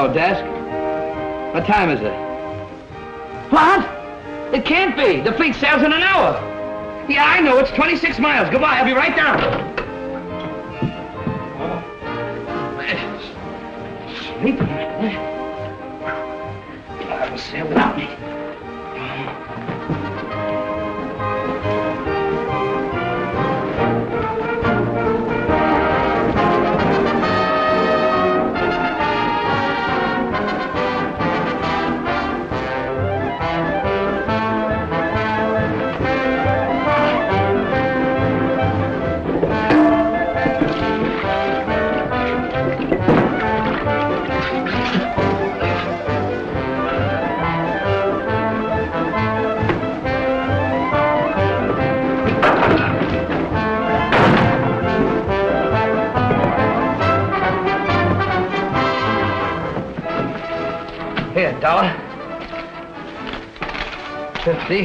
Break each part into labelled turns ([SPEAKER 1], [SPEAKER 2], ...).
[SPEAKER 1] no desk. What time is it? What? It can't be. The fleet sails in an hour. Yeah, I know. It's 26 miles. Goodbye. I'll be right down. Sleeping. I will sail without me. Here, $1. 50.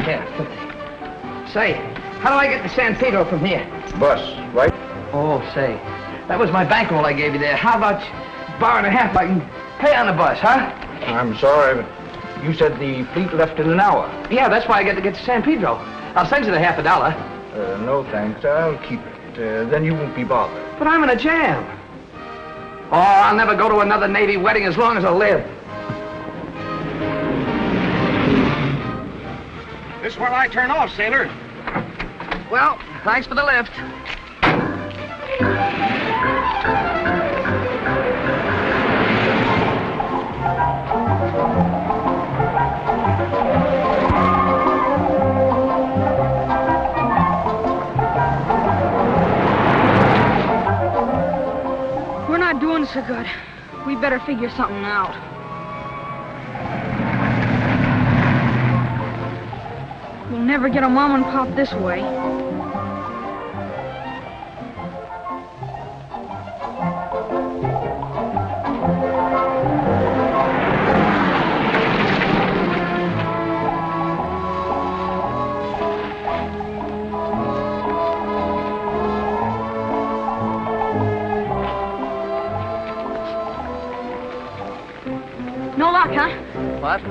[SPEAKER 1] Here, 50. Say, how do I get to San Pedro from here?
[SPEAKER 2] Bus, right?
[SPEAKER 1] Oh, say, that was my bankroll I gave you there. How about $1.50 I can pay on the bus, huh?
[SPEAKER 2] I'm sorry, but you said the fleet left in an hour.
[SPEAKER 1] Yeah, that's why I got to get to San Pedro. I'll send you the $50.
[SPEAKER 2] No, thanks. I'll keep it. Then you won't be bothered.
[SPEAKER 1] But I'm in a jam. Oh, I'll never go to another Navy wedding as long as I live.
[SPEAKER 3] This is where I turn off, sailor.
[SPEAKER 1] Well, thanks for the lift.
[SPEAKER 4] We're not doing so good. We better figure something out. We'll never get a mom and pop this way. No luck, huh?
[SPEAKER 1] What?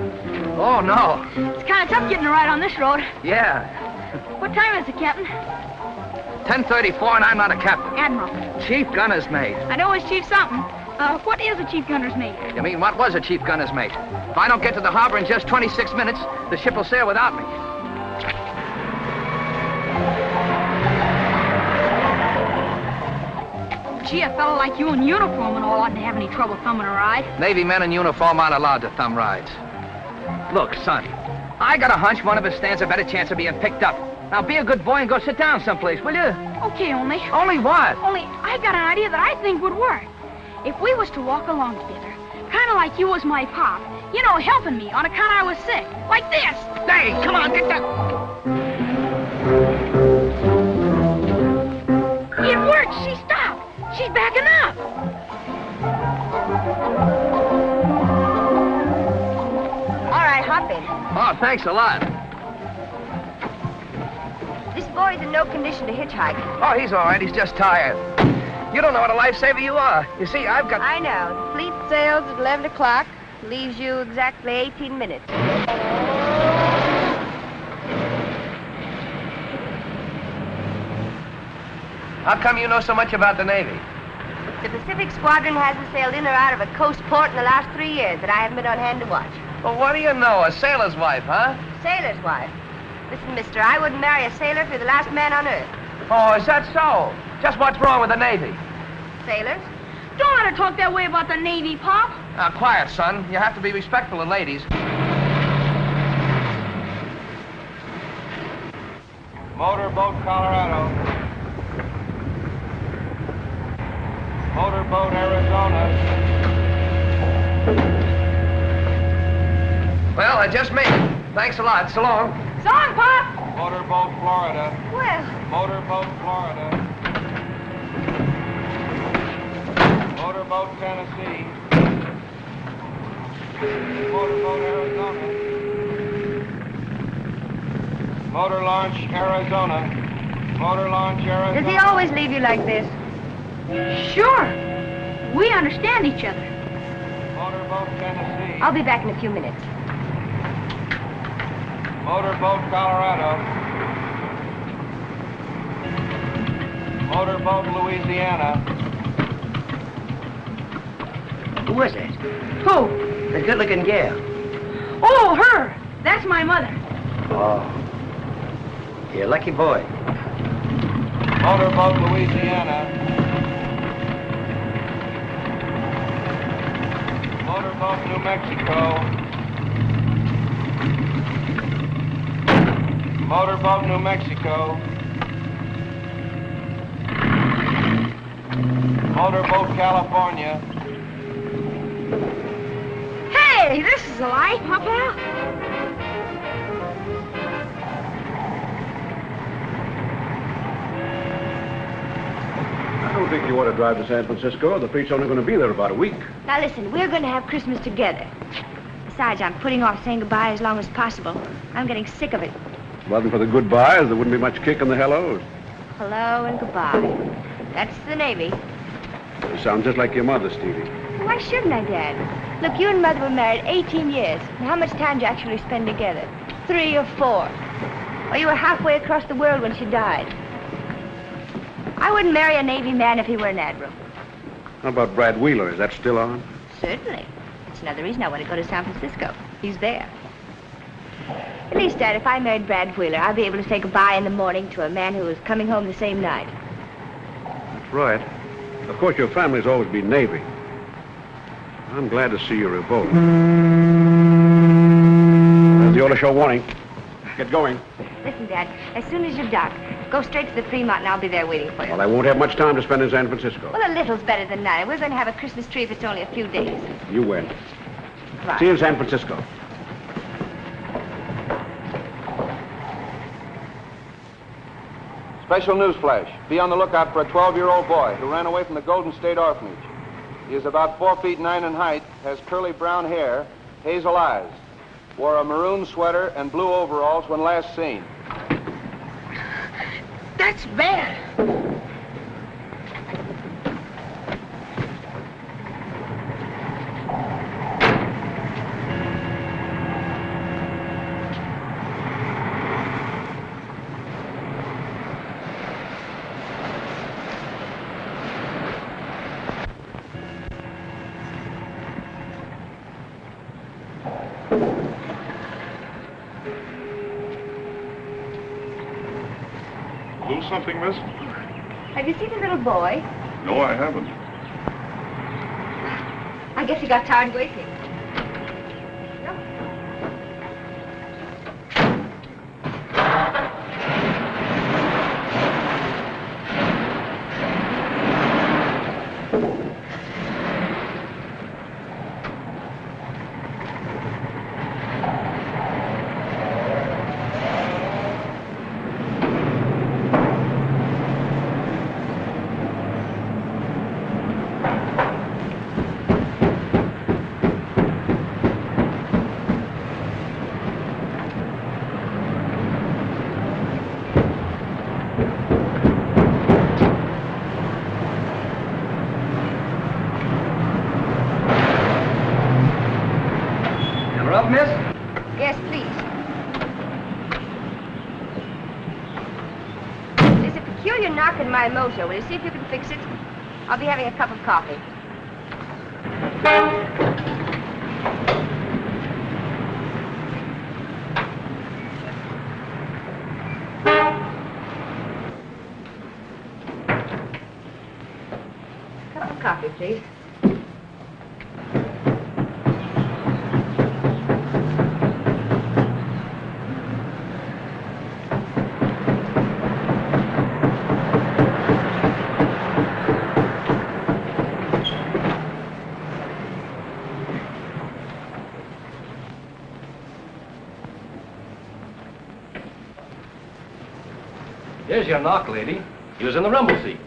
[SPEAKER 1] Oh, no.
[SPEAKER 4] It's kind of tough getting a ride on this road.
[SPEAKER 1] Yeah.
[SPEAKER 4] What time is it, Captain?
[SPEAKER 1] 10:34 and I'm not a captain.
[SPEAKER 4] Admiral.
[SPEAKER 1] Chief gunner's mate.
[SPEAKER 4] I know it's Chief something. What is a Chief Gunner's mate?
[SPEAKER 1] You mean what was a chief gunner's mate? If I don't get to the harbor in just 26 minutes, the ship will sail without me.
[SPEAKER 4] Gee, a fellow like you in uniform and all oughtn't to have any trouble thumbing a ride.
[SPEAKER 1] Navy men in uniform aren't allowed to thumb rides. Look, son, I got a hunch one of us stands a better chance of being picked up. Now be a good boy and go sit down someplace, will you?
[SPEAKER 4] Okay, only.
[SPEAKER 1] Only what?
[SPEAKER 4] Only I got an idea that I think would work. If we was to walk along together, kind of like you was my pop, you know, helping me on account I was sick, like this.
[SPEAKER 1] Hey, come on, get that.
[SPEAKER 4] It worked. She stopped. She's backing up.
[SPEAKER 5] All right, hop in.
[SPEAKER 1] Oh, thanks a lot.
[SPEAKER 5] This boy's in no condition to hitchhike.
[SPEAKER 1] Oh, he's all right. He's just tired. You don't know what a lifesaver you are. You see, I've got...
[SPEAKER 5] I know. The fleet sails at 11 o'clock. Leaves you exactly 18 minutes.
[SPEAKER 1] How come you know so much about the Navy?
[SPEAKER 5] The Pacific Squadron hasn't sailed in or out of a coast port in the last 3 years that I haven't been on hand to watch.
[SPEAKER 1] Well, what do you know? A sailor's wife, huh?
[SPEAKER 5] Sailor's wife. Listen, mister, I wouldn't marry a sailor if you're the last man on earth.
[SPEAKER 1] Oh, is that so? Just what's wrong with the Navy?
[SPEAKER 5] Sailors?
[SPEAKER 4] Don't let her talk that way about the Navy, Pop.
[SPEAKER 1] Now, quiet, son. You have to be respectful of ladies.
[SPEAKER 3] Motorboat, Colorado. Motorboat, Arizona.
[SPEAKER 1] Well, I just made it. Thanks a lot. So long.
[SPEAKER 4] So long, Pop.
[SPEAKER 3] Motorboat, Florida.
[SPEAKER 5] Well,
[SPEAKER 3] Motorboat, Florida. Motorboat, Tennessee. Motorboat, Arizona. Motor launch, Arizona. Motor launch, Arizona.
[SPEAKER 5] does he always leave you like this?
[SPEAKER 4] Sure. We understand each other.
[SPEAKER 3] Motorboat Tennessee.
[SPEAKER 5] I'll be back in a few minutes.
[SPEAKER 3] Motorboat Colorado. Motorboat Louisiana.
[SPEAKER 1] Who was that?
[SPEAKER 4] Who?
[SPEAKER 1] The good-looking gal.
[SPEAKER 4] Oh, her. That's my mother.
[SPEAKER 1] Oh. You're a lucky boy.
[SPEAKER 3] Motorboat Louisiana. Motorboat New Mexico. Motorboat New Mexico. Motorboat California.
[SPEAKER 4] Hey, this is a light, huh, pal?
[SPEAKER 2] I don't think you ought to drive to San Francisco. The fleet's only going to be there about a week.
[SPEAKER 5] Now listen, we're going to have Christmas together. Besides, I'm putting off saying goodbye as long as possible. I'm getting sick of it.
[SPEAKER 2] If it wasn't for the goodbyes, there wouldn't be much kick in the hellos.
[SPEAKER 5] Hello and goodbye. That's the Navy.
[SPEAKER 2] You sound just like your mother, Stevie.
[SPEAKER 5] Why shouldn't I, Dad? Look, you and Mother were married 18 years. And how much time did you actually spend together? 3 or 4? Well, you were halfway across the world when she died. I wouldn't marry a Navy man if he were an admiral.
[SPEAKER 2] How about Brad Wheeler? Is that still on?
[SPEAKER 5] Certainly. It's another reason I want to go to San Francisco. He's there. At least, Dad, if I married Brad Wheeler, I'll be able to say goodbye in the morning to a man who was coming home the same night.
[SPEAKER 2] That's right. Of course, your family's always been Navy. I'm glad to see you revolt. There's the order show warning. Get going.
[SPEAKER 5] Listen, Dad, as soon as you dock, go straight to the Fremont and I'll be there waiting for you.
[SPEAKER 2] Well, I won't have much time to spend in San Francisco.
[SPEAKER 5] Well, a little's better than none. We're going to have a Christmas tree if it's only a few days.
[SPEAKER 2] You win.
[SPEAKER 5] Right.
[SPEAKER 2] See you in San Francisco.
[SPEAKER 3] Special news flash. Be on the lookout for a 12-year-old boy who ran away from the Golden State Orphanage. He is about 4 feet 9 in height, has curly brown hair, hazel eyes, wore a maroon sweater and blue overalls when last seen.
[SPEAKER 4] That's bad.
[SPEAKER 6] Lose something, miss?
[SPEAKER 5] Have you seen the little boy?
[SPEAKER 6] No, I haven't.
[SPEAKER 5] I guess he got tired waiting. No.
[SPEAKER 1] You're up, miss?
[SPEAKER 5] Yes, please. There's a peculiar knock in my motor. Will you see if you can fix it? I'll be having a cup of coffee. Cup of coffee, please.
[SPEAKER 1] Here's your knock, lady. He was in the rumble seat.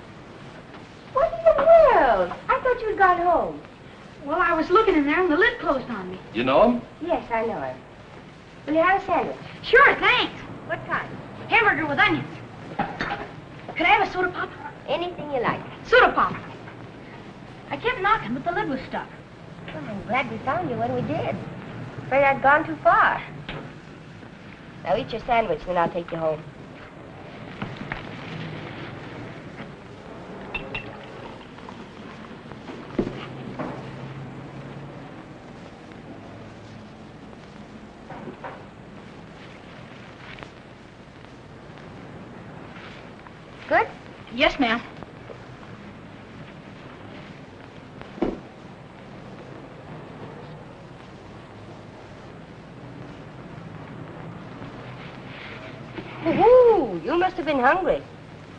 [SPEAKER 5] What in the world? I thought you had gone home.
[SPEAKER 4] Well, I was looking in there and the lid closed on me.
[SPEAKER 1] You know him?
[SPEAKER 5] Yes, I know him. Will you have a sandwich?
[SPEAKER 4] Sure, thanks.
[SPEAKER 5] What kind?
[SPEAKER 4] Hamburger with onions. Could I have a soda pop?
[SPEAKER 5] Anything you like.
[SPEAKER 4] Soda pop. I kept knocking, but the lid was stuck.
[SPEAKER 5] Well, I'm glad we found you when we did. Afraid I'd gone too far. Now eat your sandwich, then I'll take you home. Good?
[SPEAKER 4] Yes, ma'am.
[SPEAKER 5] Woohoo! You must have been hungry.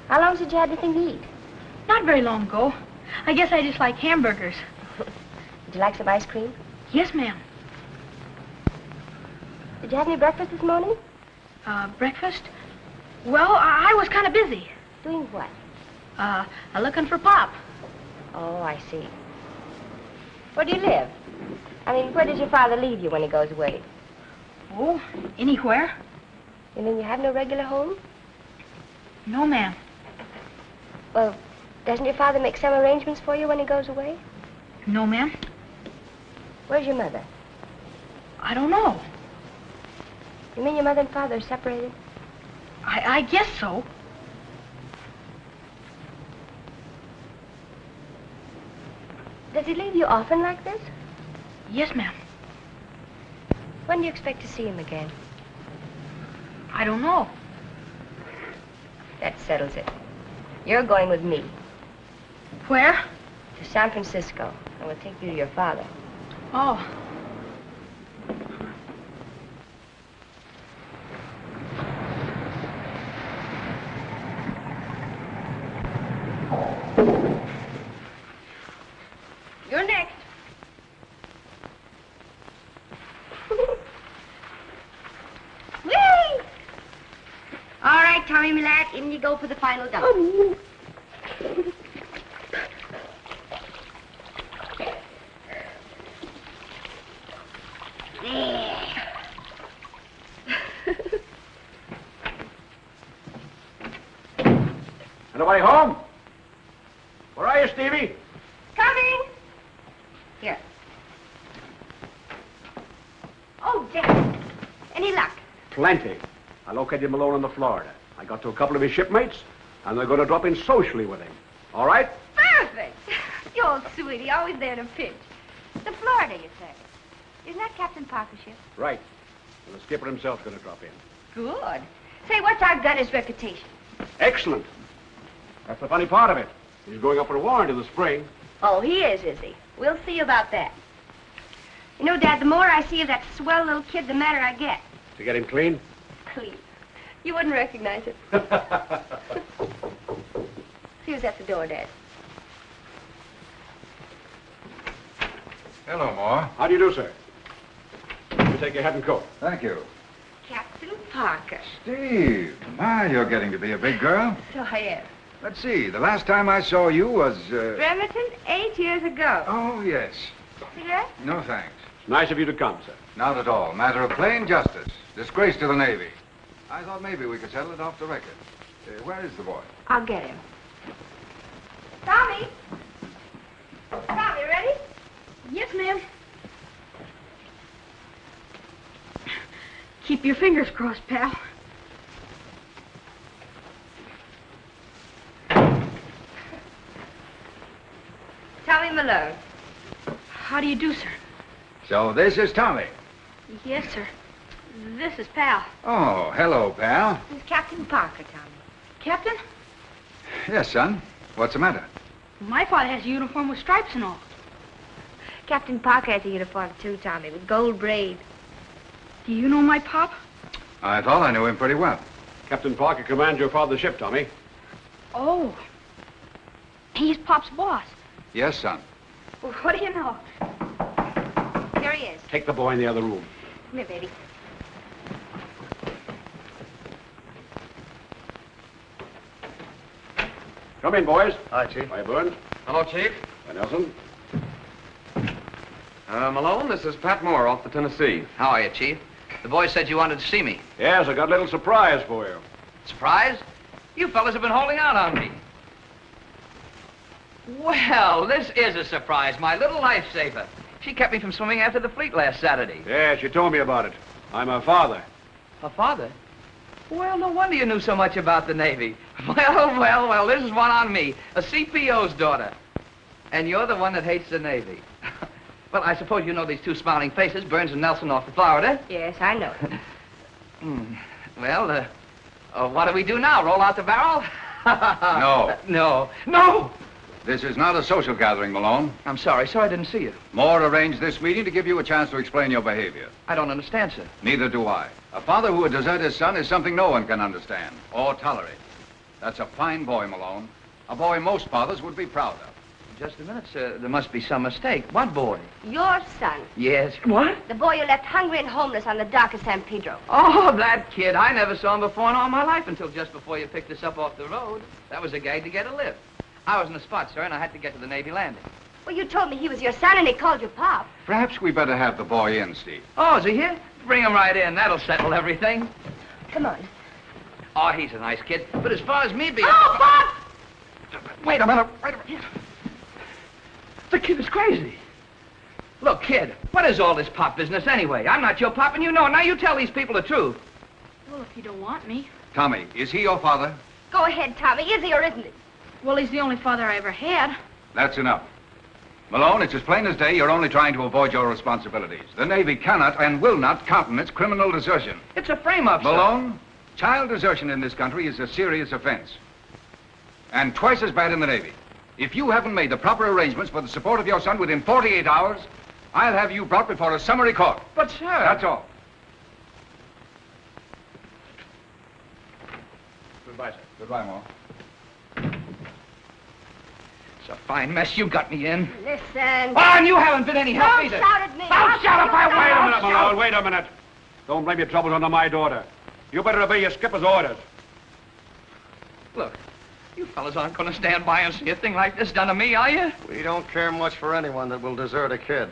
[SPEAKER 5] How long since you had anything to eat?
[SPEAKER 4] Not very long ago. I guess I just like hamburgers.
[SPEAKER 5] Would you like some ice cream?
[SPEAKER 4] Yes, ma'am.
[SPEAKER 5] Did you have any breakfast this morning?
[SPEAKER 4] Breakfast? Well, I was kind of busy.
[SPEAKER 5] Doing what?
[SPEAKER 4] Looking for Pop.
[SPEAKER 5] Oh, I see. Where do you live? I mean, where does your father leave you when he goes away?
[SPEAKER 4] Oh, anywhere?
[SPEAKER 5] You mean you have no regular home?
[SPEAKER 4] No, ma'am.
[SPEAKER 5] Well, doesn't your father make some arrangements for you when he goes away?
[SPEAKER 4] No, ma'am.
[SPEAKER 5] Where's your mother?
[SPEAKER 4] I don't know.
[SPEAKER 5] You mean your mother and father are separated?
[SPEAKER 4] I guess so.
[SPEAKER 5] Does he leave you often like this?
[SPEAKER 4] Yes, ma'am.
[SPEAKER 5] When do you expect to see him again?
[SPEAKER 4] I don't know.
[SPEAKER 5] That settles it. You're going with me
[SPEAKER 4] Where?
[SPEAKER 5] to San Francisco. I will take you to your father.
[SPEAKER 4] Oh.
[SPEAKER 5] You're next. Whee! All right, Tommy, my lad, in you go for the final dump. There.
[SPEAKER 2] Anybody home? Where are you, Stevie?
[SPEAKER 5] Coming. Here. Oh, Dad. Any luck?
[SPEAKER 2] Plenty. I located Malone on the Florida. I got to a couple of his shipmates, and they're going to drop in socially with him. All right?
[SPEAKER 5] Perfect. You old sweetie, always there to pinch. The Florida, you say? Isn't that Captain Parker's ship?
[SPEAKER 2] Right. And the skipper himself's going to drop in.
[SPEAKER 5] Good. Say, what's our gunner's reputation?
[SPEAKER 2] Excellent. That's the funny part of it. He's going up for a warrant in the spring.
[SPEAKER 5] Oh, he is he? We'll see about that. You know, Dad, the more I see of that swell little kid, the madder I get.
[SPEAKER 2] To get him clean?
[SPEAKER 5] Clean. You wouldn't recognize it. See who's at the door, Dad.
[SPEAKER 7] Hello, Ma.
[SPEAKER 2] How do you do, sir? You take your hat and coat.
[SPEAKER 7] Thank you.
[SPEAKER 5] Captain Parker.
[SPEAKER 7] Steve, my, you're getting to be a big girl.
[SPEAKER 5] So I am.
[SPEAKER 7] Let's see, the last time I saw you was,
[SPEAKER 5] Bremerton, 8 years ago.
[SPEAKER 7] Oh, yes.
[SPEAKER 5] See that?
[SPEAKER 7] No, thanks.
[SPEAKER 2] It's nice of you to come, sir.
[SPEAKER 7] Not at all. Matter of plain justice. Disgrace to the Navy. I thought maybe we could settle it off the record. Where is the boy?
[SPEAKER 5] I'll get him. Tommy! Tommy, ready?
[SPEAKER 4] Yes, ma'am. Keep your fingers crossed, pal.
[SPEAKER 5] Tommy Malone.
[SPEAKER 4] How do you do, sir?
[SPEAKER 7] So this is Tommy.
[SPEAKER 4] Yes, sir. This is Pal.
[SPEAKER 7] Oh, hello, pal.
[SPEAKER 5] This is Captain Parker, Tommy.
[SPEAKER 4] Captain,
[SPEAKER 7] Yes, son. What's the matter?
[SPEAKER 4] my father has a uniform with stripes and all.
[SPEAKER 5] Captain Parker has a uniform, too, Tommy, with gold braid.
[SPEAKER 4] Do you know my pop?
[SPEAKER 7] I thought I knew him pretty well.
[SPEAKER 2] Captain Parker commands your father's ship, Tommy.
[SPEAKER 4] Oh. He's Pop's boss.
[SPEAKER 7] Yes, son.
[SPEAKER 4] Well, what do you know?
[SPEAKER 5] Here he is.
[SPEAKER 2] Take the boy in the other room.
[SPEAKER 5] Come here, baby.
[SPEAKER 2] Come in, boys.
[SPEAKER 8] Hi, Chief.
[SPEAKER 2] Hi, Burns.
[SPEAKER 8] Hello, Chief.
[SPEAKER 2] Hi, Nelson.
[SPEAKER 8] Malone, this is Pat Moore off the Tennessee.
[SPEAKER 9] How are you, Chief? The boy said you wanted to see me.
[SPEAKER 2] Yes, I got a little surprise for you.
[SPEAKER 9] Surprise? You fellas have been holding out on me. Well, this is a surprise, my little lifesaver. She kept me from swimming after the fleet last Saturday.
[SPEAKER 2] Yeah, she told me about it. I'm her father.
[SPEAKER 9] Her father? Well, no wonder you knew so much about the Navy. Well, this is one on me. A CPO's daughter. And you're the one that hates the Navy. Well, I suppose you know these two smiling faces, Burns and Nelson off the Florida.
[SPEAKER 5] Yes, I know.
[SPEAKER 9] Well, what do we do now? Roll out the barrel?
[SPEAKER 7] No.
[SPEAKER 9] No!
[SPEAKER 7] This is not a social gathering, Malone.
[SPEAKER 9] I'm sorry, sir, I didn't see you.
[SPEAKER 7] Moore arranged this meeting to give you a chance to explain your behavior.
[SPEAKER 9] I don't understand, sir.
[SPEAKER 7] Neither do I. A father who would desert his son is something no one can understand or tolerate. That's a fine boy, Malone. A boy most fathers would be proud of.
[SPEAKER 9] Just a minute, sir. There must be some mistake. What boy?
[SPEAKER 5] Your son.
[SPEAKER 9] Yes. What?
[SPEAKER 5] The boy you left hungry and homeless on the dock of San Pedro.
[SPEAKER 9] Oh, that kid. I never saw him before in all my life until just before you picked us up off the road. That was a gag to get a lift. I was in the spot, sir, and I had to get to the Navy landing.
[SPEAKER 5] Well, you told me he was your son and he called you Pop.
[SPEAKER 7] Perhaps we better have the boy in, Steve.
[SPEAKER 9] Oh, is he here? Bring him right in. That'll settle everything.
[SPEAKER 5] Come on.
[SPEAKER 9] Oh, he's a nice kid. But as far as me being...
[SPEAKER 5] Oh, Pop!
[SPEAKER 9] Wait a minute. The kid is crazy. Look, kid, what is all this pop business anyway? I'm not your pop, and you know it. Now you tell these people the truth.
[SPEAKER 4] Well, if you don't want me.
[SPEAKER 7] Tommy, is he your father?
[SPEAKER 5] Go ahead, Tommy. Is he or isn't he?
[SPEAKER 4] Well, he's the only father I ever had.
[SPEAKER 7] That's enough. Malone, it's as plain as day you're only trying to avoid your responsibilities. The Navy cannot and will not countenance criminal desertion.
[SPEAKER 9] It's a frame-up, sir.
[SPEAKER 7] Malone, child desertion in this country is a serious offense. And twice as bad in the Navy. If you haven't made the proper arrangements for the support of your son within 48 hours, I'll have you brought before a summary court.
[SPEAKER 9] But, sir...
[SPEAKER 7] That's all.
[SPEAKER 2] Goodbye, sir.
[SPEAKER 7] Goodbye, Moore.
[SPEAKER 9] It's a fine mess you got me in.
[SPEAKER 5] Listen.
[SPEAKER 9] Oh, and you haven't been any help
[SPEAKER 5] Don't
[SPEAKER 9] either.
[SPEAKER 5] shout at me.
[SPEAKER 9] Don't shout if I
[SPEAKER 2] Wait a
[SPEAKER 9] won't
[SPEAKER 2] minute, Malone. Wait a minute. Don't blame your troubles on my daughter. You better obey your skipper's orders.
[SPEAKER 9] Look, you fellas aren't going to stand by and see a thing like this done to me, are you?
[SPEAKER 3] We don't care much for anyone that will desert a kid.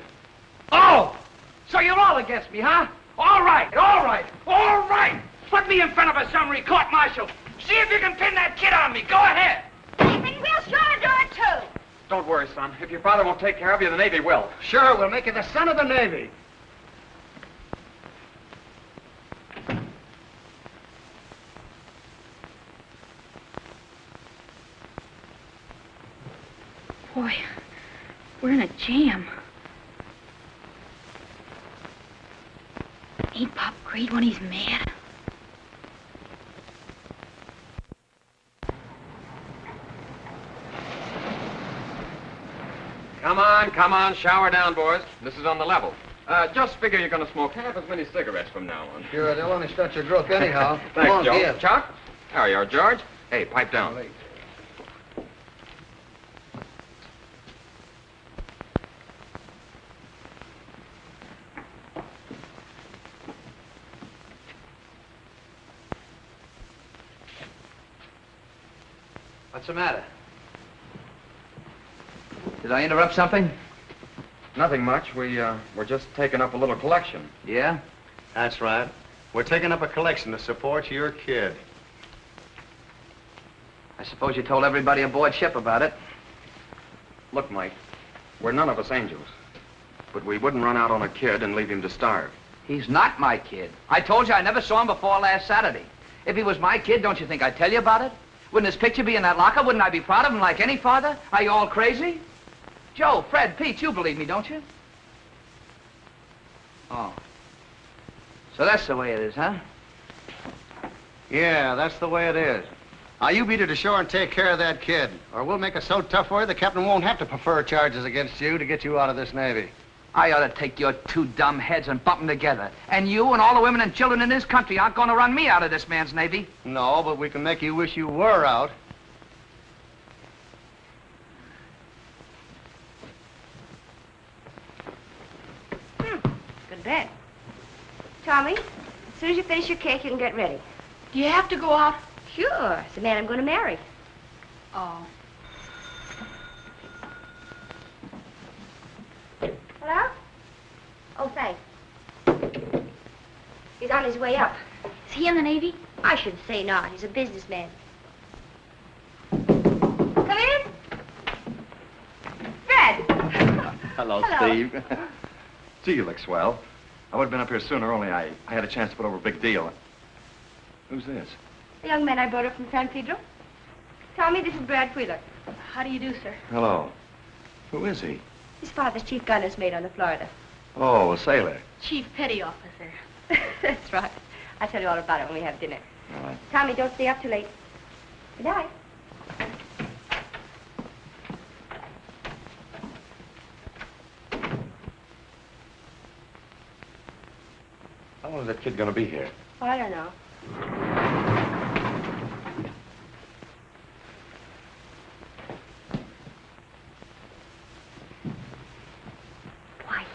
[SPEAKER 9] Oh! So you're all against me, huh? All right, all right, all right! Put me in front of a summary court-martial. See if you can pin that kid on me. Go ahead.
[SPEAKER 5] And we'll sure do it, too.
[SPEAKER 8] Don't worry, son. If your father won't take care of you, the Navy will.
[SPEAKER 3] Sure, we'll make you the son of the Navy.
[SPEAKER 4] Boy, we're in a jam. Ain't Pop great when he's mad?
[SPEAKER 8] Come on, shower down, boys. This is on the level. Just figure you're going to smoke half as many cigarettes from now on.
[SPEAKER 3] Sure, they'll only stretch your growth anyhow.
[SPEAKER 8] Thanks,
[SPEAKER 3] Come on,
[SPEAKER 8] Joe.
[SPEAKER 3] give.
[SPEAKER 8] Chuck? There you are, George. Hey, pipe down.
[SPEAKER 9] What's the matter? Did I interrupt something?
[SPEAKER 8] Nothing much. We're just taking up a little collection.
[SPEAKER 9] Yeah?
[SPEAKER 3] That's right. We're taking up a collection to support your kid.
[SPEAKER 9] I suppose you told everybody aboard ship about it.
[SPEAKER 8] Look, Mike, we're none of us angels. But we wouldn't run out on a kid and leave him to starve.
[SPEAKER 9] He's not my kid. I told you I never saw him before last Saturday. If he was my kid, don't you think I'd tell you about it? Wouldn't his picture be in that locker? Wouldn't I be proud of him like any father? Are you all crazy? Joe, Fred, Pete, you believe me, don't you? Oh. So that's the way it is, huh?
[SPEAKER 3] Yeah, that's the way it is. Now, you beat her to shore and take care of that kid, or we'll make it so tough for you the captain won't have to prefer charges against you to get you out of this Navy.
[SPEAKER 9] I ought to take your two dumb heads and bump them together. And you and all the women and children in this country aren't going to run me out of this man's Navy.
[SPEAKER 3] No, but we can make you wish you were out.
[SPEAKER 5] Good bed. Tommy, as soon as you finish your cake, you can get ready.
[SPEAKER 4] Do you have to go out?
[SPEAKER 5] Sure, it's the man I'm going to marry.
[SPEAKER 4] Oh.
[SPEAKER 5] Hello? Oh, thanks. He's on his way up.
[SPEAKER 4] Is he in the Navy?
[SPEAKER 5] I should say not. He's a businessman. Come in. Fred.
[SPEAKER 3] Hello,
[SPEAKER 5] Hello.
[SPEAKER 3] Steve.
[SPEAKER 10] Gee, you look swell. I would have been up here sooner, only I had a chance to put over a big deal. Who's this?
[SPEAKER 5] A young man I brought up from San Pedro. Tommy, this is Brad Wheeler.
[SPEAKER 4] How do you do, sir?
[SPEAKER 10] Hello. Who is he?
[SPEAKER 5] His father's chief gunner's mate on the Florida.
[SPEAKER 10] Oh, a sailor.
[SPEAKER 4] Chief Petty Officer.
[SPEAKER 5] That's right. I'll tell you all about it when we have dinner.
[SPEAKER 10] All right.
[SPEAKER 5] Tommy, don't stay up too late. Good night.
[SPEAKER 10] How long is that kid gonna be here?
[SPEAKER 5] Oh, I don't know. White.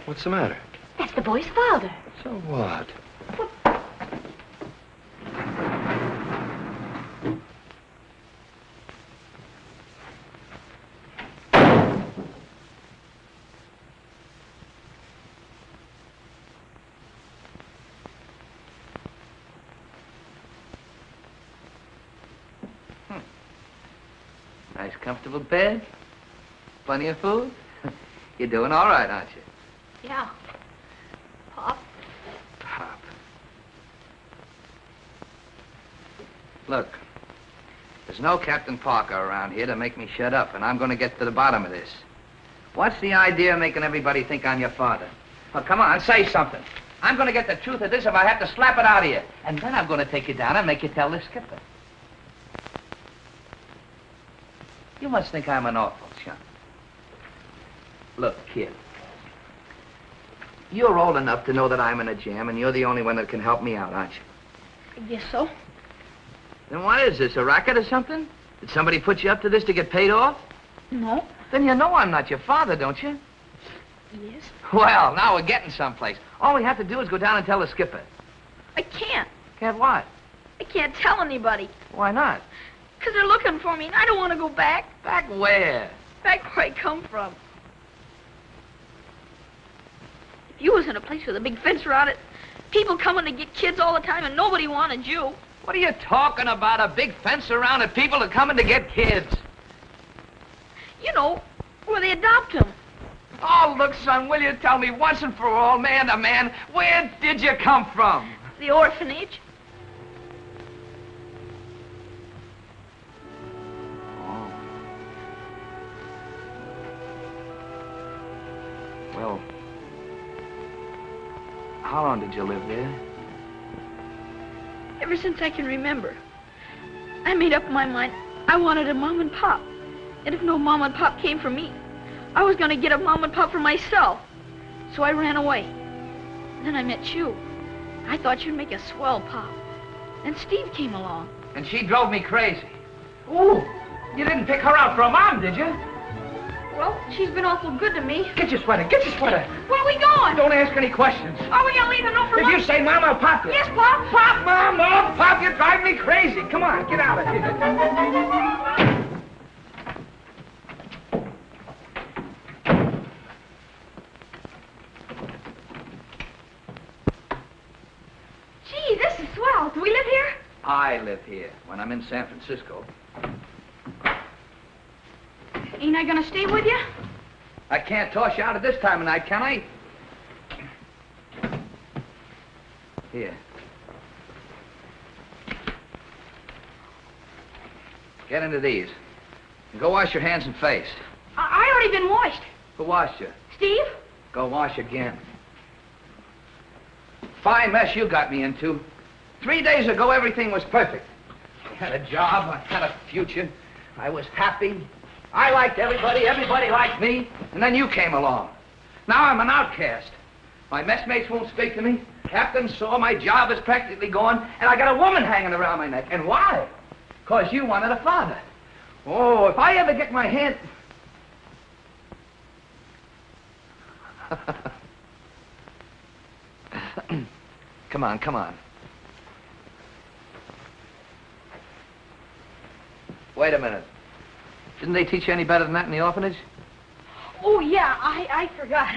[SPEAKER 10] What's the matter?
[SPEAKER 5] That's the boy's father.
[SPEAKER 10] So what?
[SPEAKER 9] Nice, comfortable bed. Plenty of food. You're doing all right, aren't you?
[SPEAKER 4] Yeah. Pop.
[SPEAKER 9] Pop. Look, there's no Captain Parker around here to make me shut up, and I'm going to get to the bottom of this. What's the idea of making everybody think I'm your father? Well, come on, say something. I'm going to get the truth of this if I have to slap it out of you. And then I'm going to take you down and make you tell the skipper. You must think I'm an awful chump. Look, kid. You're old enough to know that I'm in a jam, and you're the only one that can help me out, aren't you?
[SPEAKER 4] I guess so.
[SPEAKER 9] Then what is this, a racket or something? Did somebody put you up to this to get paid off?
[SPEAKER 4] No.
[SPEAKER 9] Then you know I'm not your father, don't you?
[SPEAKER 4] Yes.
[SPEAKER 9] Well, now we're getting someplace. All we have to do is go down and tell the skipper.
[SPEAKER 4] I can't.
[SPEAKER 9] Can't what?
[SPEAKER 4] I can't tell anybody.
[SPEAKER 9] Why not?
[SPEAKER 4] Because they're looking for me, and I don't want to go back.
[SPEAKER 9] Back where?
[SPEAKER 4] Back where I come from. If you was in a place with a big fence around it, people coming to get kids all the time, and nobody wanted you.
[SPEAKER 9] What are you talking about? A big fence around it, people are coming to get kids.
[SPEAKER 4] You know, where they adopt them.
[SPEAKER 9] Oh, look, son, will you tell me once and for all, man to man, where did you come from?
[SPEAKER 4] The orphanage.
[SPEAKER 9] Oh. Well, how long did you live there?
[SPEAKER 4] Ever since I can remember. I made up my mind I wanted a mom and pop. And if no mom and pop came for me, I was going to get a mom and pop for myself. So I ran away. Then I met you. I thought you'd make a swell pop. And Steve came along.
[SPEAKER 9] And she drove me crazy. Ooh, you didn't pick her out for a mom, did you?
[SPEAKER 4] Well, she's been awful good to me.
[SPEAKER 9] Get your sweater, get your sweater.
[SPEAKER 4] Where are we going?
[SPEAKER 9] Don't ask any questions.
[SPEAKER 4] Are we going to leave a note for
[SPEAKER 9] If
[SPEAKER 4] Mom?
[SPEAKER 9] you say Mom, I'll pop you.
[SPEAKER 4] Yes, Pop.
[SPEAKER 9] Pop, Mom, Mom, Pop, you drive me crazy. Come on, get out of here.
[SPEAKER 4] Gee, this is swell. Do we live here?
[SPEAKER 9] I live here when I'm in San Francisco.
[SPEAKER 4] Ain't I going to stay with you?
[SPEAKER 9] I can't toss you out at this time of night, can I? Here. Get into these. And go wash your hands and face.
[SPEAKER 4] I already been washed.
[SPEAKER 9] Who washed you?
[SPEAKER 4] Steve?
[SPEAKER 9] Go wash again. Fine mess you got me into. 3 days ago, everything was perfect. I had a job, I had a future. I was happy. I liked everybody, everybody liked me. And then you came along. Now I'm an outcast. My messmates won't speak to me. Captain saw my job is practically gone, and I got a woman hanging around my neck. And why? Because you wanted a father. Oh, if I ever get my hand... Come on, come on. Wait a minute. Didn't they teach you any better than that in the orphanage?
[SPEAKER 4] Oh, yeah, I forgot.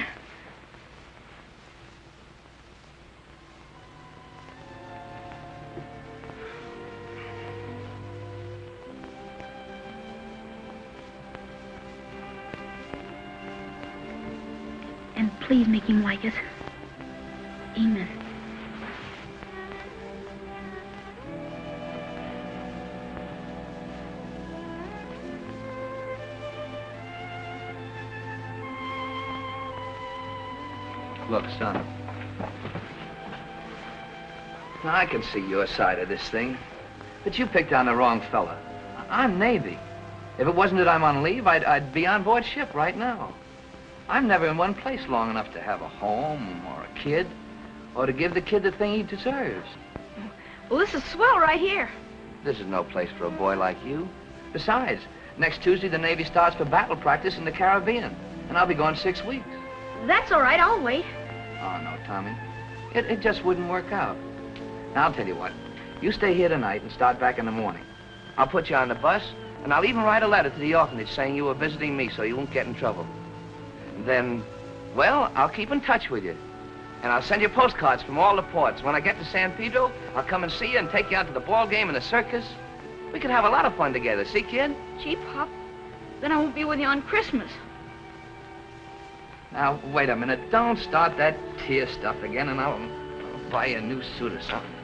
[SPEAKER 4] And please make him like us. Amen.
[SPEAKER 9] Look, son. Now, I can see your side of this thing, but you picked on the wrong fella. I'm Navy. If it wasn't that I'm on leave, I'd be on board ship right now. I'm never in one place long enough to have a home or a kid, or to give the kid the thing he deserves.
[SPEAKER 4] Well, this is swell right here.
[SPEAKER 9] This is no place for a boy like you. Besides, next Tuesday the Navy starts for battle practice in the Caribbean, and I'll be gone 6 weeks.
[SPEAKER 4] That's all right, I'll wait.
[SPEAKER 9] Oh, no, Tommy. It just wouldn't work out. Now, I'll tell you what. You stay here tonight and start back in the morning. I'll put you on the bus, and I'll even write a letter to the orphanage saying you were visiting me so you won't get in trouble. Then, well, I'll keep in touch with you. And I'll send you postcards from all the ports. When I get to San Pedro, I'll come and see you and take you out to the ball game and the circus. We could have a lot of fun together, see, kid?
[SPEAKER 4] Gee, Pop, then I won't be with you on Christmas.
[SPEAKER 9] Now, wait a minute. Don't start that tear stuff again, and I'll buy you a new suit or something.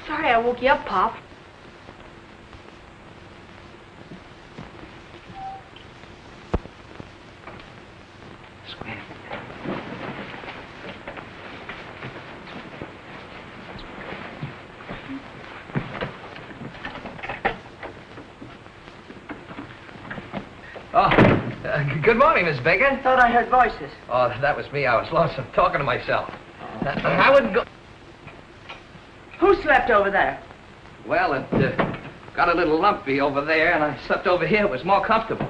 [SPEAKER 4] Sorry I woke you up, Pop.
[SPEAKER 9] Good morning, Miss Baker.
[SPEAKER 11] Thought I heard voices.
[SPEAKER 9] Oh, that was me. I was lonesome talking to myself. I wouldn't go...
[SPEAKER 11] Who slept over there?
[SPEAKER 9] Well, it got a little lumpy over there, and I slept over here. It was more comfortable.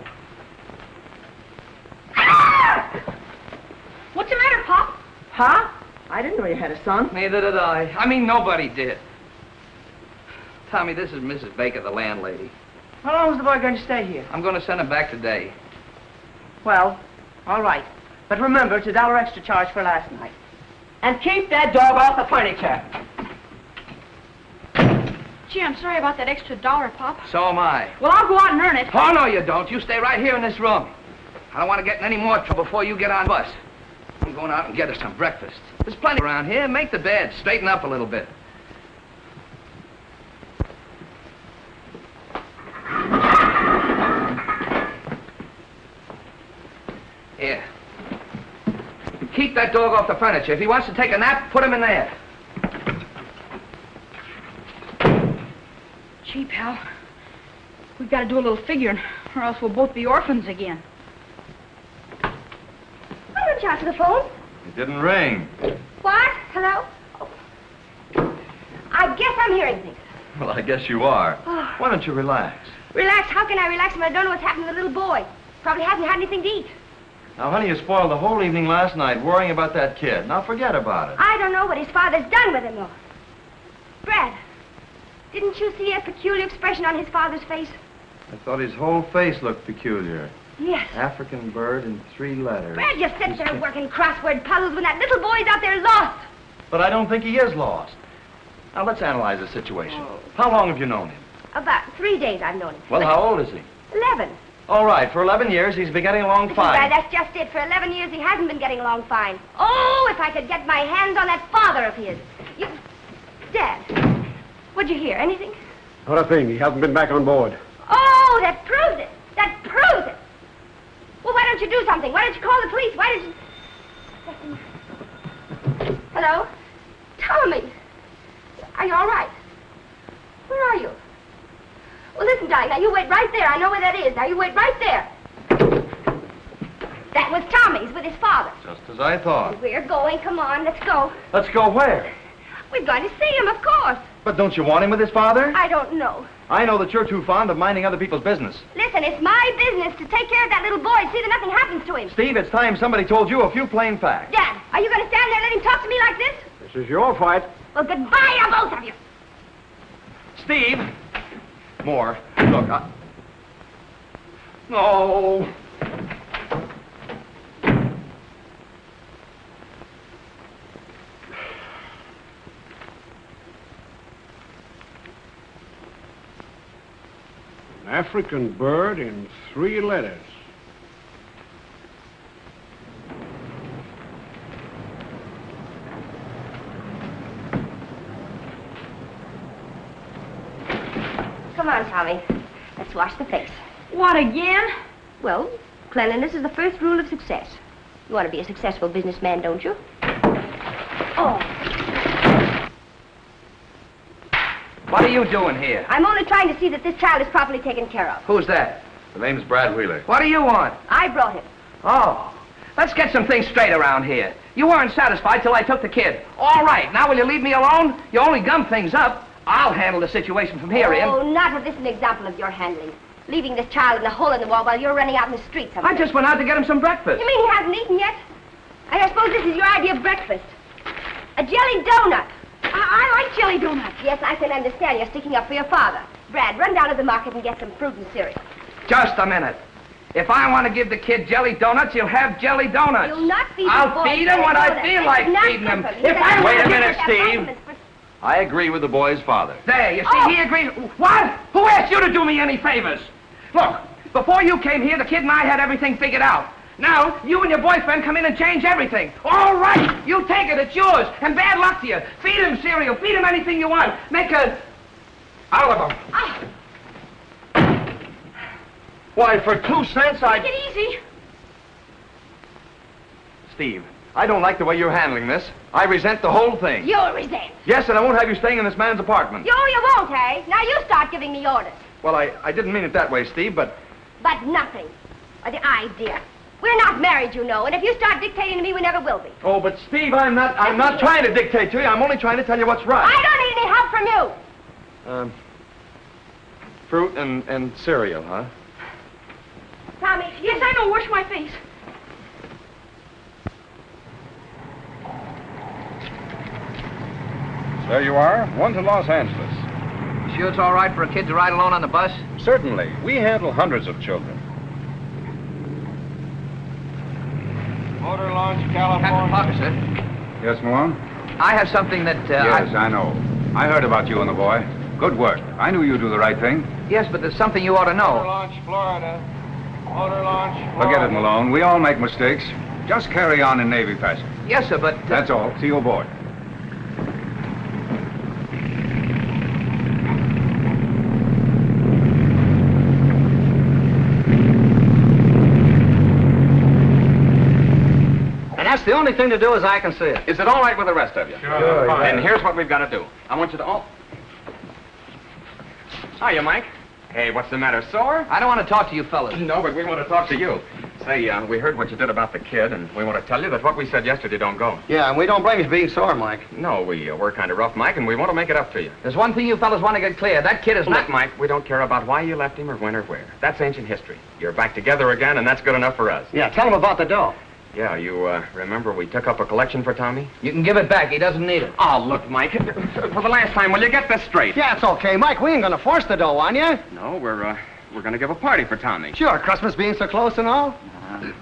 [SPEAKER 4] What's the matter, Pop?
[SPEAKER 11] Huh? I didn't know you had a son.
[SPEAKER 9] Neither did I. I mean, nobody did. Tommy, this is Mrs. Baker, the landlady.
[SPEAKER 11] How long is the boy going to stay here?
[SPEAKER 9] I'm going to send him back today.
[SPEAKER 11] Well, all right. But remember, it's $1 extra charge for last night. And keep that dog off the furniture.
[SPEAKER 4] Gee, I'm sorry about that extra $1, Pop.
[SPEAKER 9] So am I.
[SPEAKER 4] Well, I'll go out and earn it.
[SPEAKER 9] Oh, no, you don't. You stay right here in this room. I don't want to get in any more trouble before you get on the bus. I'm going out and get us some breakfast. There's plenty around here. Make the bed. Straighten up a little bit. Here. Keep that dog off the furniture. If he wants to take a nap, put him in there.
[SPEAKER 4] Gee, pal, we've got to do a little figuring, or else we'll both be orphans again.
[SPEAKER 5] Why don't you answer the phone?
[SPEAKER 10] It didn't ring.
[SPEAKER 5] What? Hello? Oh. I guess I'm hearing things.
[SPEAKER 10] Well, I guess you are.
[SPEAKER 5] Oh.
[SPEAKER 10] Why don't you relax?
[SPEAKER 5] Relax? How can I relax when I don't know what's happening to the little boy? Probably hasn't had anything to eat.
[SPEAKER 10] Now, honey, you spoiled the whole evening last night worrying about that kid. Now, forget about it.
[SPEAKER 5] I don't know what his father's done with him, though. Brad, didn't you see a peculiar expression on his father's face?
[SPEAKER 10] I thought his whole face looked peculiar.
[SPEAKER 5] Yes.
[SPEAKER 9] African bird in 3 letters.
[SPEAKER 5] Brad, you sit there working crossword puzzles when that little boy's out there lost.
[SPEAKER 10] But I don't think he is lost. Now, let's analyze the situation. How long have you known him?
[SPEAKER 5] About 3 days I've known him.
[SPEAKER 10] Well, how old is he?
[SPEAKER 5] 11.
[SPEAKER 10] All right, for 11 years, he's been getting along
[SPEAKER 5] Mrs.
[SPEAKER 10] fine.
[SPEAKER 5] Brad, that's just it. For 11 years, he hasn't been getting along fine. Oh, if I could get my hands on that father of his. You... Dad, what'd you hear? Anything?
[SPEAKER 2] Not a thing. He hasn't been back on board.
[SPEAKER 5] Oh, that proves it. That proves it. Well, why don't you do something? Why don't you call the police? Why don't you... Hello? Tommy. Are you all right? Where are you? Well, listen, darling, now you wait right there. I know where that is. Now you wait right there. That was Tommy's with his father.
[SPEAKER 10] Just as I thought.
[SPEAKER 5] We're going. Come on, let's go.
[SPEAKER 10] Let's go where?
[SPEAKER 5] We're going to see him, of course.
[SPEAKER 10] But don't you want him with his father?
[SPEAKER 5] I don't know.
[SPEAKER 10] I know that you're too fond of minding other people's business.
[SPEAKER 5] Listen, it's my business to take care of that little boy, see that nothing happens to him.
[SPEAKER 10] Steve, it's time somebody told you a few plain facts.
[SPEAKER 5] Dad, are you going to stand there and let him talk to me like this?
[SPEAKER 2] This is your fight.
[SPEAKER 5] Well, goodbye to both of you.
[SPEAKER 10] Steve! More. Look, No.
[SPEAKER 2] An African bird in 3 letters.
[SPEAKER 5] Come on, Tommy. Let's wash the face.
[SPEAKER 4] What, again?
[SPEAKER 5] Well, cleanliness is the first rule of success. You want to be a successful businessman, don't you? Oh.
[SPEAKER 9] What are you doing here?
[SPEAKER 5] I'm only trying to see that this child is properly taken care of.
[SPEAKER 9] Who's that?
[SPEAKER 10] The name's Brad Wheeler.
[SPEAKER 9] What do you want?
[SPEAKER 5] I brought him.
[SPEAKER 9] Oh, let's get some things straight around here. You weren't satisfied till I took the kid. All right, now will you leave me alone? You only gum things up. I'll handle the situation from here in.
[SPEAKER 5] Oh, not with this an example of your handling. Leaving this child in a hole in the wall while you're running out in the street somewhere.
[SPEAKER 9] I just went out to get him some breakfast.
[SPEAKER 5] You mean he hasn't eaten yet? I suppose this is your idea of breakfast. A jelly donut. I like jelly donuts. Yes, I can understand you're sticking up for your father. Brad, run down to the market and get some fruit and cereal.
[SPEAKER 9] Just a minute. If I want to give the kid jelly donuts, he'll have jelly donuts.
[SPEAKER 5] You'll not feed
[SPEAKER 9] I'll feed him when I feel like feeding him. If I
[SPEAKER 10] Wait a minute, Steve. I agree with the boy's father.
[SPEAKER 9] There, you see, he agrees. What? Who asked you to do me any favors? Look, before you came here, the kid and I had everything figured out. Now, you and your boyfriend come in and change everything. All right, you take it, it's yours. And bad luck to you. Feed him cereal, feed him anything you want. Make a... out of him.
[SPEAKER 10] Why, for 2 cents,
[SPEAKER 4] Take it easy.
[SPEAKER 10] Steve, I don't like the way you're handling this. I resent the whole thing.
[SPEAKER 5] You'll resent.
[SPEAKER 10] Yes, and I won't have you staying in this man's apartment.
[SPEAKER 5] You won't, eh? Now you start giving me orders.
[SPEAKER 10] Well, I didn't mean it that way, Steve, but...
[SPEAKER 5] But nothing. Or the idea. We're not married, you know, and if you start dictating to me, we never will be.
[SPEAKER 10] Oh, but Steve, I'm not trying to dictate to you. I'm only trying to tell you what's right.
[SPEAKER 5] I don't need any help from you.
[SPEAKER 10] Fruit and cereal, huh?
[SPEAKER 5] Tommy,
[SPEAKER 4] Yes, I know. Wash my face.
[SPEAKER 3] There you are, one to Los Angeles.
[SPEAKER 9] Sure it's all right for a kid to ride alone on the bus?
[SPEAKER 3] Certainly. We handle hundreds of children. Motor Launch,
[SPEAKER 9] Captain Parker, sir.
[SPEAKER 6] Yes, Malone?
[SPEAKER 9] I have something that,
[SPEAKER 6] Yes, I know. I heard about you and the boy. Good work. I knew you'd do the right thing.
[SPEAKER 9] Yes, but there's something you ought to know.
[SPEAKER 3] Launch, Florida. Motor Launch, Florida.
[SPEAKER 6] Forget it, Malone. We all make mistakes. Just carry on in Navy fashion.
[SPEAKER 9] Yes, sir, but...
[SPEAKER 6] That's all. See you aboard.
[SPEAKER 1] And that's the only thing to do as I can see it.
[SPEAKER 8] Is it all right with the rest of you?
[SPEAKER 6] Sure.
[SPEAKER 8] Then here's what we've got to do. I want you to all... Hiya, Mike. Hey, what's the matter, sore?
[SPEAKER 9] I don't want to talk to you fellas.
[SPEAKER 8] No, but we want to talk to you. Say, we heard what you did about the kid, and we want to tell you that what we said yesterday don't go.
[SPEAKER 1] Yeah, and we don't blame you for being sore, Mike.
[SPEAKER 8] No, we were kind of rough, Mike, and we want to make it up to you.
[SPEAKER 9] There's one thing you fellas want to get clear. That kid is
[SPEAKER 8] Look,
[SPEAKER 9] not...
[SPEAKER 8] Mike, we don't care about why you left him or when or where. That's ancient history. You're back together again, and that's good enough for us.
[SPEAKER 1] Yeah, tell him about the dough.
[SPEAKER 8] Yeah, you remember we took up a collection for Tommy?
[SPEAKER 9] You can give it back. He doesn't need it.
[SPEAKER 8] Oh, look, Mike, for the last time, will you get this straight?
[SPEAKER 1] Yeah, it's okay, Mike. We ain't gonna force the dough on you.
[SPEAKER 8] No, we're we're going to give a party for Tommy.
[SPEAKER 2] Sure, Christmas being so close and all.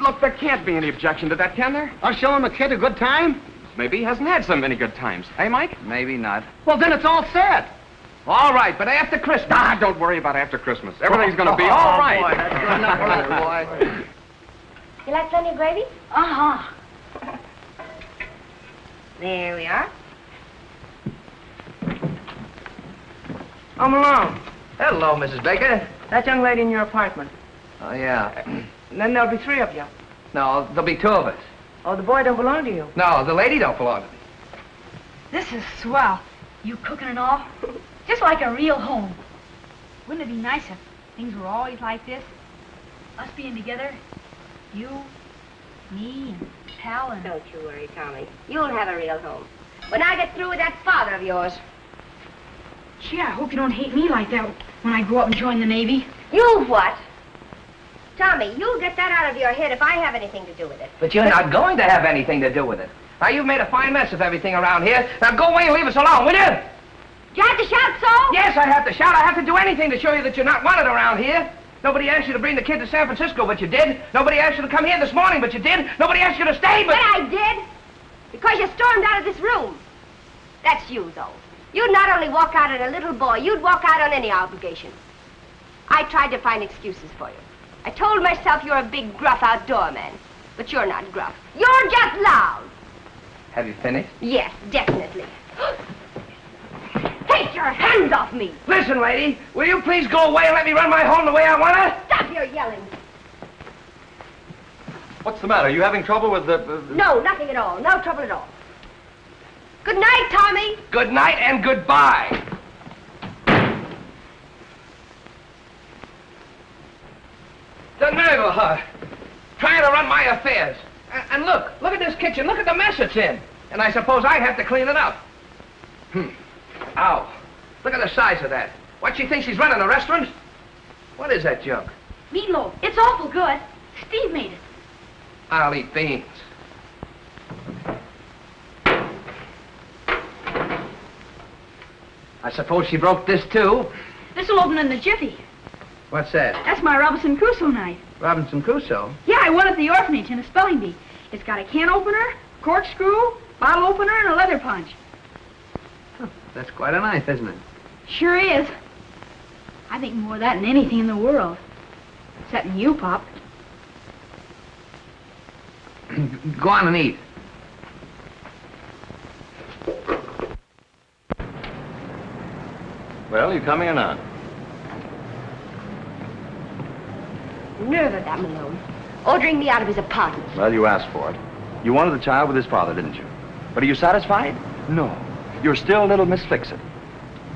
[SPEAKER 8] Look, there can't be any objection to that, can there?
[SPEAKER 2] I'll show him a kid a good time.
[SPEAKER 8] Maybe he hasn't had so many good times. Eh, Mike?
[SPEAKER 9] Maybe not.
[SPEAKER 2] Well, then it's all set.
[SPEAKER 9] All right, but after Christmas.
[SPEAKER 8] Ah, don't worry about after Christmas. Everything's going to be all right.
[SPEAKER 2] Boy, that's good enough for us, boy.
[SPEAKER 5] You like plenty of gravy?
[SPEAKER 4] Uh-huh.
[SPEAKER 5] There we are.
[SPEAKER 11] I'm alone.
[SPEAKER 9] Hello, Mrs. Baker.
[SPEAKER 11] That young lady in your apartment.
[SPEAKER 9] Oh, yeah.
[SPEAKER 11] And then there'll be 3 of you.
[SPEAKER 9] No, there'll be 2 of us.
[SPEAKER 11] Oh, the boy don't belong to you.
[SPEAKER 9] No, the lady don't belong to me.
[SPEAKER 4] This is swell. You cooking and all? Just like a real home. Wouldn't it be nice if things were always like this? Us being together, you, me, and Pal, and...
[SPEAKER 5] Don't you worry, Tommy. You'll have a real home. When I get through with that father of yours.
[SPEAKER 4] Gee, I hope you don't hate me like that when I grow up and join the Navy.
[SPEAKER 5] You what? Tommy, you'll get that out of your head if I have anything to do with it.
[SPEAKER 9] But you're not going to have anything to do with it. Now, you've made a fine mess of everything around here. Now, go away and leave us alone, will you?
[SPEAKER 5] You have to shout so?
[SPEAKER 9] Yes, I have to shout. I have to do anything to show you that you're not wanted around here. Nobody asked you to bring the kid to San Francisco, but you did. Nobody asked you to come here this morning, but you did. Nobody asked you to stay, but...
[SPEAKER 5] But I did. Because you stormed out of this room. That's you, though. You'd not only walk out on a little boy, you'd walk out on any obligation. I tried to find excuses for you. I told myself you're a big, gruff outdoor man. But you're not gruff. You're just loud.
[SPEAKER 9] Have you finished?
[SPEAKER 5] Yes, definitely. Take your hands off me!
[SPEAKER 9] Listen, lady, will you please go away and let me run my home the way I want to?
[SPEAKER 5] Stop your yelling!
[SPEAKER 10] What's the matter? Are you having trouble with the...
[SPEAKER 5] No, nothing at all. No trouble at all. Good night, Tommy!
[SPEAKER 9] Good night and goodbye. The nerve of her, trying to run my affairs. And look at this kitchen. Look at the mess it's in. And I suppose I have to clean it up. Ow. Look at the size of that. What, she thinks she's running a restaurant? What is that junk?
[SPEAKER 4] Meatloaf. It's awful good. Steve made it.
[SPEAKER 9] I'll eat beans. I suppose she broke this, too.
[SPEAKER 4] This'll open in the jiffy.
[SPEAKER 9] What's that?
[SPEAKER 4] That's my Robinson Crusoe knife.
[SPEAKER 9] Robinson Crusoe?
[SPEAKER 4] Yeah, I won at the orphanage in a spelling bee. It's got a can opener, corkscrew, bottle opener, and a leather punch.
[SPEAKER 9] That's quite a knife, isn't it?
[SPEAKER 4] Sure is. I think more of that than anything in the world. Except you, Pop.
[SPEAKER 9] Go on and eat.
[SPEAKER 10] Well, you coming or not?
[SPEAKER 5] Nerve of that Malone. Ordering me out of his apartment.
[SPEAKER 10] Well, you asked for it. You wanted the child with his father, didn't you? But are you satisfied? No. You're still little Miss Fix-It.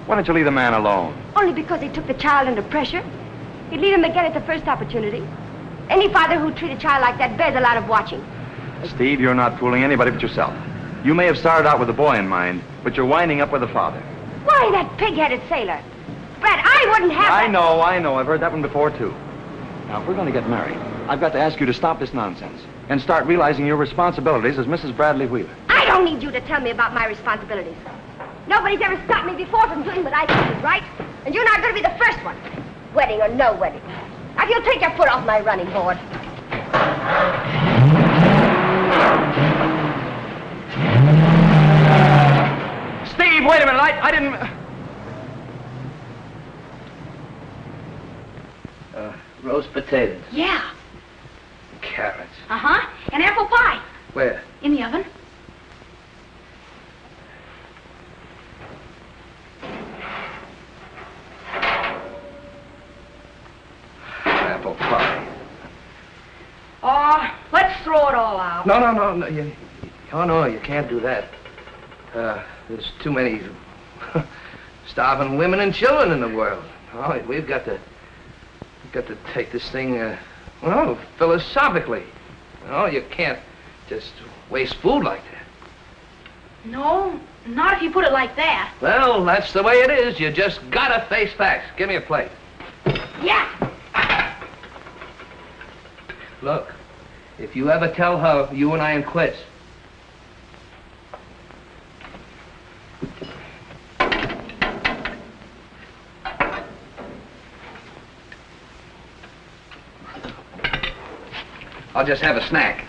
[SPEAKER 10] Why don't you leave the man alone?
[SPEAKER 5] Only because he took the child under pressure. He'd leave him again at the first opportunity. Any father who'd treat a child like that bears a lot of watching.
[SPEAKER 10] Steve, you're not fooling anybody but yourself. You may have started out with the boy in mind, but you're winding up with the father.
[SPEAKER 5] Why, that pig-headed sailor. Brad, I wouldn't have
[SPEAKER 10] I
[SPEAKER 5] that.
[SPEAKER 10] know. I've heard that one before, too. Now, if we're going to get married, I've got to ask you to stop this nonsense and start realizing your responsibilities as Mrs. Bradley Wheeler.
[SPEAKER 5] I don't need you to tell me about my responsibilities. Nobody's ever stopped me before from doing what I think is right, and you're not going to be the first one. Wedding or no wedding. Now, if you'll take your foot off my running board.
[SPEAKER 9] Steve, wait a minute. I didn't... roast potatoes.
[SPEAKER 4] Yeah.
[SPEAKER 9] Carrots.
[SPEAKER 4] Uh-huh. And apple pie.
[SPEAKER 9] Where?
[SPEAKER 4] In the oven.
[SPEAKER 9] Apple pie.
[SPEAKER 4] Let's throw it all out.
[SPEAKER 9] No. No, you can't do that. There's too many starving women and children in the world. Oh, we've got to take this thing, philosophically. No, you can't just waste food like that.
[SPEAKER 4] No, not if you put it like that.
[SPEAKER 9] Well, that's the way it is. You just gotta face facts. Give me a plate.
[SPEAKER 4] Yeah.
[SPEAKER 9] Look, if you ever tell her you and I am quits, I'll just have a snack.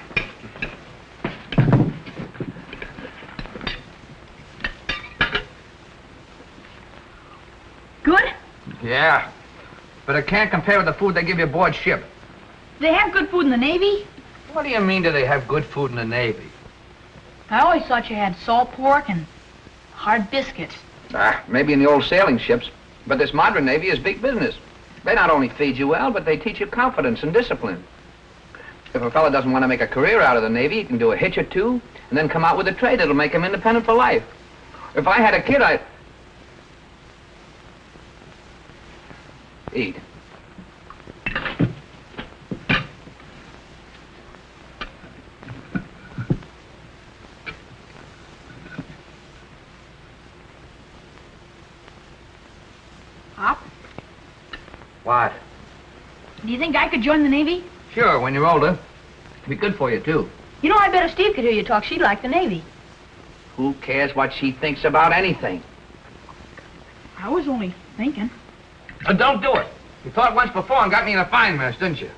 [SPEAKER 4] Good?
[SPEAKER 9] Yeah, but it can't compare with the food they give you aboard ship.
[SPEAKER 4] They have good food in the Navy?
[SPEAKER 9] What do you mean, do they have good food in the Navy?
[SPEAKER 4] I always thought you had salt pork and hard biscuits.
[SPEAKER 9] Maybe in the old sailing ships, but this modern Navy is big business. They not only feed you well, but they teach you confidence and discipline. If a fella doesn't want to make a career out of the Navy, he can do a hitch or two, and then come out with a trade that'll make him independent for life. If I had a kid, I'd... Eat.
[SPEAKER 4] Pop,
[SPEAKER 9] What?
[SPEAKER 4] do you think I could join the Navy?
[SPEAKER 9] Sure, when you're older. Be good for you, too.
[SPEAKER 4] You know, I bet if Steve could hear you talk, she'd like the Navy.
[SPEAKER 9] Who cares what she thinks about anything?
[SPEAKER 4] I was only thinking.
[SPEAKER 9] Don't do it. You thought once before and got me in a fine mess, didn't you?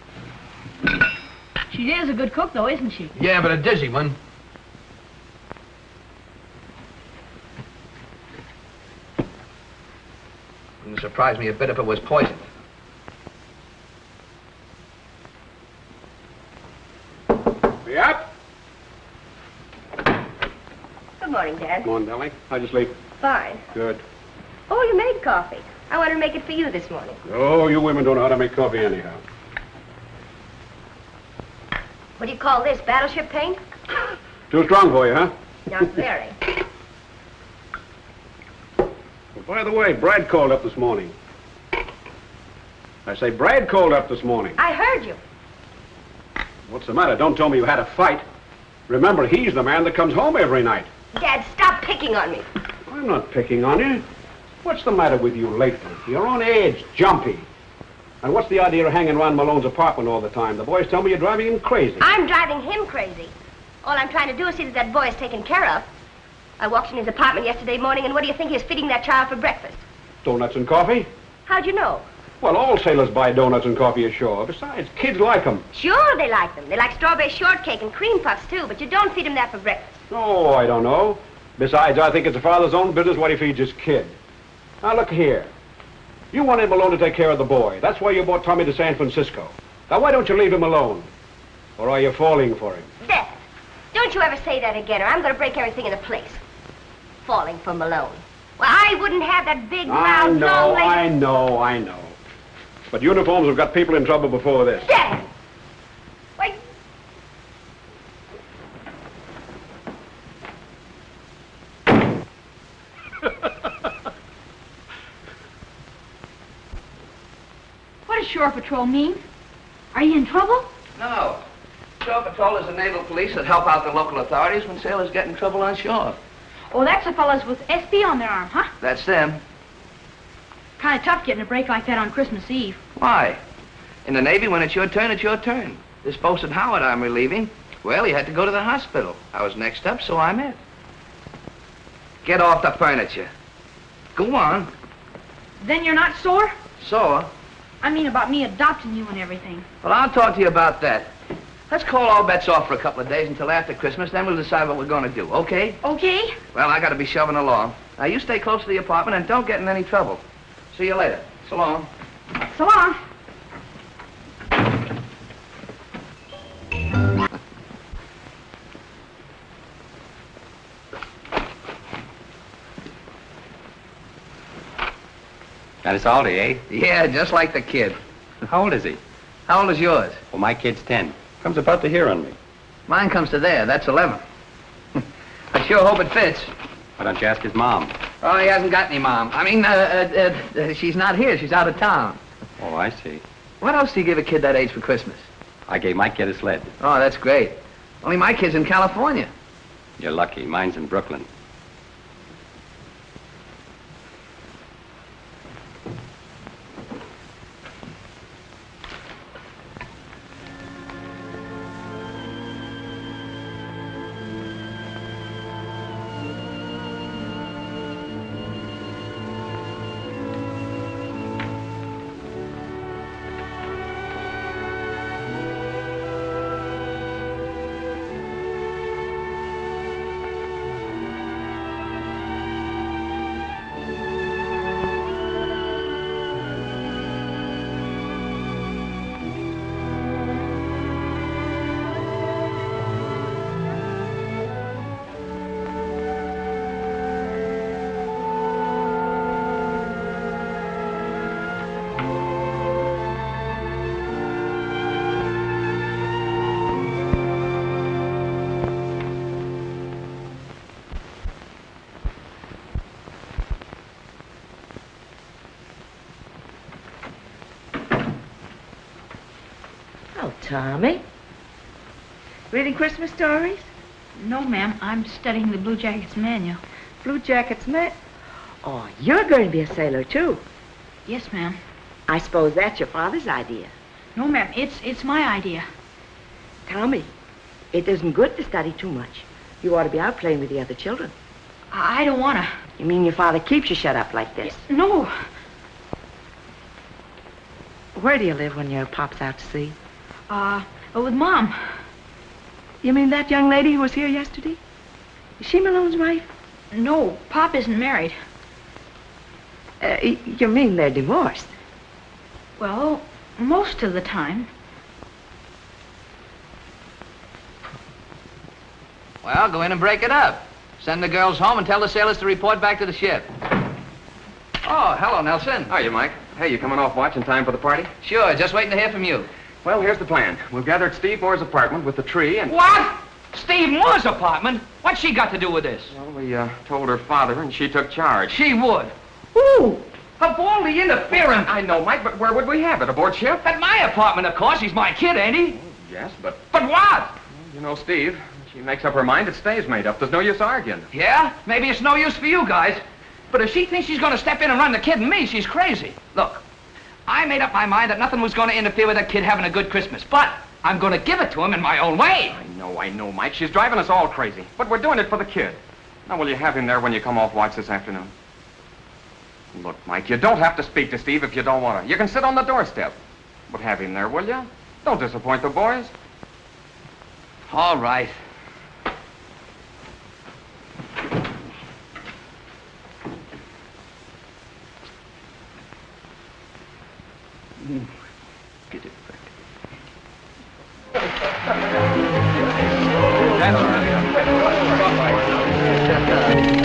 [SPEAKER 4] She is a good cook, though, isn't she?
[SPEAKER 9] Yeah, but a dizzy one. Wouldn't surprise me a bit if it was poisoned.
[SPEAKER 2] Be up.
[SPEAKER 5] Good morning, Dad.
[SPEAKER 2] Come on, Dolly. How'd you sleep?
[SPEAKER 5] Fine.
[SPEAKER 2] Good.
[SPEAKER 5] Oh, you made coffee. I wanted to make it for you this morning.
[SPEAKER 2] Oh, you women don't know how to make coffee anyhow.
[SPEAKER 5] What do you call this, battleship paint?
[SPEAKER 2] Too strong for you, huh?
[SPEAKER 5] Not very.
[SPEAKER 2] Well, by the way, Brad called up this morning. I say, Brad called up this morning.
[SPEAKER 5] I heard you.
[SPEAKER 2] What's the matter? Don't tell me you had a fight. Remember, he's the man that comes home every night.
[SPEAKER 5] Dad, stop picking on me.
[SPEAKER 2] I'm not picking on you. What's the matter with you lately? You're on edge, jumpy. And what's the idea of hanging around Malone's apartment all the time? The boys tell me you're driving him crazy.
[SPEAKER 5] I'm driving him crazy. All I'm trying to do is see that that boy is taken care of. I walked in his apartment yesterday morning, and what do you think he was feeding that child for breakfast?
[SPEAKER 2] Donuts and coffee?
[SPEAKER 5] How'd you know?
[SPEAKER 2] Well, all sailors buy donuts and coffee ashore. Besides, kids like them.
[SPEAKER 5] Sure, they like them. They like strawberry shortcake and cream puffs, too, but you don't feed them that for breakfast.
[SPEAKER 2] Oh, I don't know. Besides, I think it's a father's own business what he feeds his kid. Now, look here. You wanted Malone to take care of the boy. That's why you brought Tommy to San Francisco. Now, why don't you leave him alone? Or are you falling for him?
[SPEAKER 5] Dad, don't you ever say that again, or I'm going to break everything into place. Falling for Malone. Well, I wouldn't have that big, loud, long leg...
[SPEAKER 2] I know. But uniforms have got people in trouble before this.
[SPEAKER 5] Dad! Why...
[SPEAKER 4] What does Shore Patrol mean? Are you in trouble?
[SPEAKER 9] No. Shore Patrol is the naval police that help out the local authorities when sailors get in trouble on shore.
[SPEAKER 4] Oh, that's the fellas with SB on their arm, huh?
[SPEAKER 9] That's them.
[SPEAKER 4] Kind of tough getting a break like that on Christmas Eve.
[SPEAKER 9] Why? In the Navy, when it's your turn, it's your turn. This Bosun Howard I'm relieving, well, he had to go to the hospital. I was next up, so I'm it. Get off the furniture. Go on.
[SPEAKER 4] Then you're not sore?
[SPEAKER 9] Sore?
[SPEAKER 4] I mean about me adopting you and everything.
[SPEAKER 9] Well, I'll talk to you about that. Let's call all bets off for a couple of days until after Christmas, then we'll decide what we're going to do, okay?
[SPEAKER 4] Okay.
[SPEAKER 9] Well, I got to be shoving along. Now, you stay close to the apartment and don't get in any trouble. See you later. So long.
[SPEAKER 4] So long.
[SPEAKER 12] Got us all day, eh?
[SPEAKER 9] Yeah, just like the kid.
[SPEAKER 12] How old is he?
[SPEAKER 9] How old is yours?
[SPEAKER 12] Well, my kid's 10. Comes about to here on me.
[SPEAKER 9] Mine comes to there. That's 11. I sure hope it fits.
[SPEAKER 12] Why don't you ask his mom?
[SPEAKER 9] Oh, he hasn't got any mom. I mean, she's not here. She's out of town.
[SPEAKER 12] Oh, I see.
[SPEAKER 9] What else do you give a kid that age for Christmas?
[SPEAKER 12] I gave my kid a sled.
[SPEAKER 9] Oh, that's great. Only my kid's in California.
[SPEAKER 12] You're lucky. Mine's in Brooklyn.
[SPEAKER 13] Tommy? Reading Christmas stories?
[SPEAKER 4] No, ma'am. I'm studying the Blue Jackets manual.
[SPEAKER 13] Blue Jackets, man? Oh, you're going to be a sailor, too.
[SPEAKER 4] Yes, ma'am.
[SPEAKER 13] I suppose that's your father's idea.
[SPEAKER 4] No, ma'am. It's my idea.
[SPEAKER 13] Tommy, it isn't good to study too much. You ought to be out playing with the other children.
[SPEAKER 4] I don't want to.
[SPEAKER 13] You mean your father keeps you shut up like this?
[SPEAKER 4] No.
[SPEAKER 13] Where do you live when your pop's out to sea?
[SPEAKER 4] With Mom.
[SPEAKER 13] You mean that young lady who was here yesterday? Is she Malone's wife?
[SPEAKER 4] No, Pop isn't married.
[SPEAKER 13] You mean they're divorced?
[SPEAKER 4] Well, most of the time.
[SPEAKER 9] Well, go in and break it up. Send the girls home and tell the sailors to report back to the ship. Oh, hello, Nelson.
[SPEAKER 8] Hiya, Mike. Hey, you coming off watch in time for the party?
[SPEAKER 9] Sure, just waiting to hear from you.
[SPEAKER 8] Well, here's the plan. We'll gather at Steve Moore's apartment with the tree and...
[SPEAKER 9] What? Steve Moore's apartment? What's she got to do with this?
[SPEAKER 8] Well, we told her father and she took charge.
[SPEAKER 9] She would. Ooh, a baldy interference.
[SPEAKER 8] I know, Mike, but where would we have it? Aboard ship?
[SPEAKER 9] At my apartment, of course. He's my kid, ain't he?
[SPEAKER 8] Yes, but...
[SPEAKER 9] But what?
[SPEAKER 8] You know, Steve, when she makes up her mind, it stays made up. There's no use arguing.
[SPEAKER 9] Yeah? Maybe it's no use for you guys. But if she thinks she's going to step in and run the kid and me, she's crazy. Look, I made up my mind that nothing was going to interfere with that kid having a good Christmas. But I'm going to give it to him in my own way.
[SPEAKER 8] I know, Mike. She's driving us all crazy. But we're doing it for the kid. Now, will you have him there when you come off watch this afternoon? Look, Mike, you don't have to speak to Steve if you don't want to. You can sit on the doorstep. But have him there, will you? Don't disappoint the boys.
[SPEAKER 9] All right.
[SPEAKER 12] Get it back.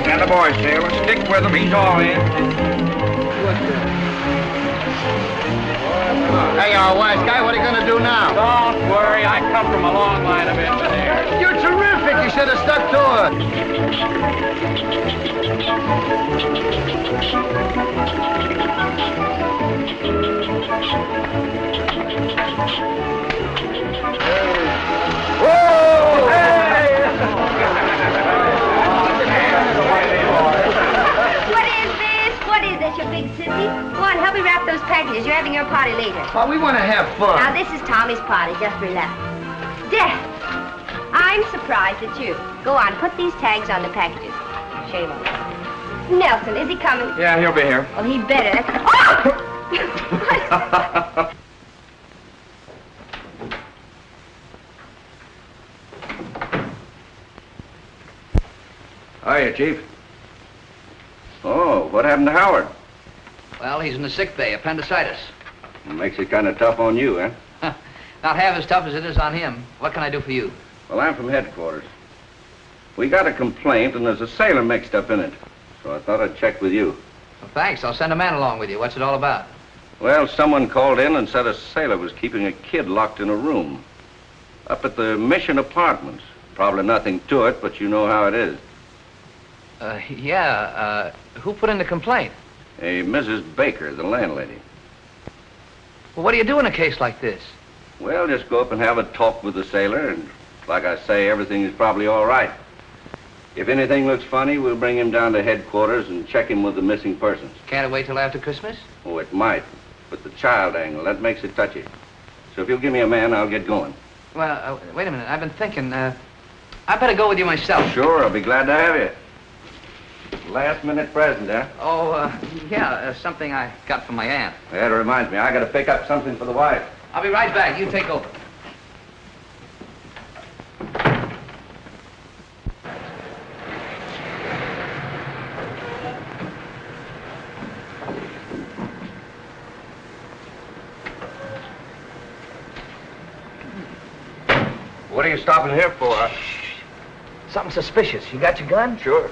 [SPEAKER 6] And the boy, sailor, stick with him. He's all in.
[SPEAKER 14] Hey, wise guy, what are you going to do now?
[SPEAKER 8] Don't worry. I come from a long line of engineers.
[SPEAKER 14] You're terrific. You should have stuck to Whoa! Hey!
[SPEAKER 5] What is this, you big sissy? Go on, help me wrap those packages. You're having your party later.
[SPEAKER 14] Well, we want to have fun.
[SPEAKER 5] Now, this is Tommy's party. Just relax. Death! I'm surprised at you. Go on, put these tags on the packages. Shame on you. Nelson, is he coming?
[SPEAKER 8] Yeah, he'll be here.
[SPEAKER 5] Well, he better. Oh!
[SPEAKER 6] Hiya, Chief. Oh, what happened to Howard?
[SPEAKER 9] Well, he's in the sick bay, appendicitis.
[SPEAKER 6] Makes it kind of tough on you, eh?
[SPEAKER 9] Not half as tough as it is on him. What can I do for you?
[SPEAKER 6] Well, I'm from headquarters. We got a complaint, and there's a sailor mixed up in it. So I thought I'd check with you.
[SPEAKER 9] Well, thanks. I'll send a man along with you. What's it all about?
[SPEAKER 6] Well, someone called in and said a sailor was keeping a kid locked in a room. Up at the Mission Apartments. Probably nothing to it, but you know how it is.
[SPEAKER 9] Who put in the complaint?
[SPEAKER 6] A Mrs. Baker, the landlady.
[SPEAKER 9] Well, what do you do in a case like this?
[SPEAKER 6] Well, just go up and have a talk with the sailor, and like I say, everything is probably all right. If anything looks funny, we'll bring him down to headquarters and check him with the missing persons.
[SPEAKER 9] Can't it wait till after Christmas?
[SPEAKER 6] Oh, it might. But the child angle, that makes it touchy. So if you'll give me a man, I'll get going.
[SPEAKER 9] Well, wait a minute. I've been thinking, I better go with you myself.
[SPEAKER 6] Sure, I'll be glad to have you. Last-minute present, huh?
[SPEAKER 9] Oh, something I got from my aunt.
[SPEAKER 6] That reminds me, I got to pick up something for the wife.
[SPEAKER 9] I'll be right back. You take over.
[SPEAKER 6] What are you stopping here for?
[SPEAKER 9] Something suspicious. You got your gun?
[SPEAKER 6] Sure.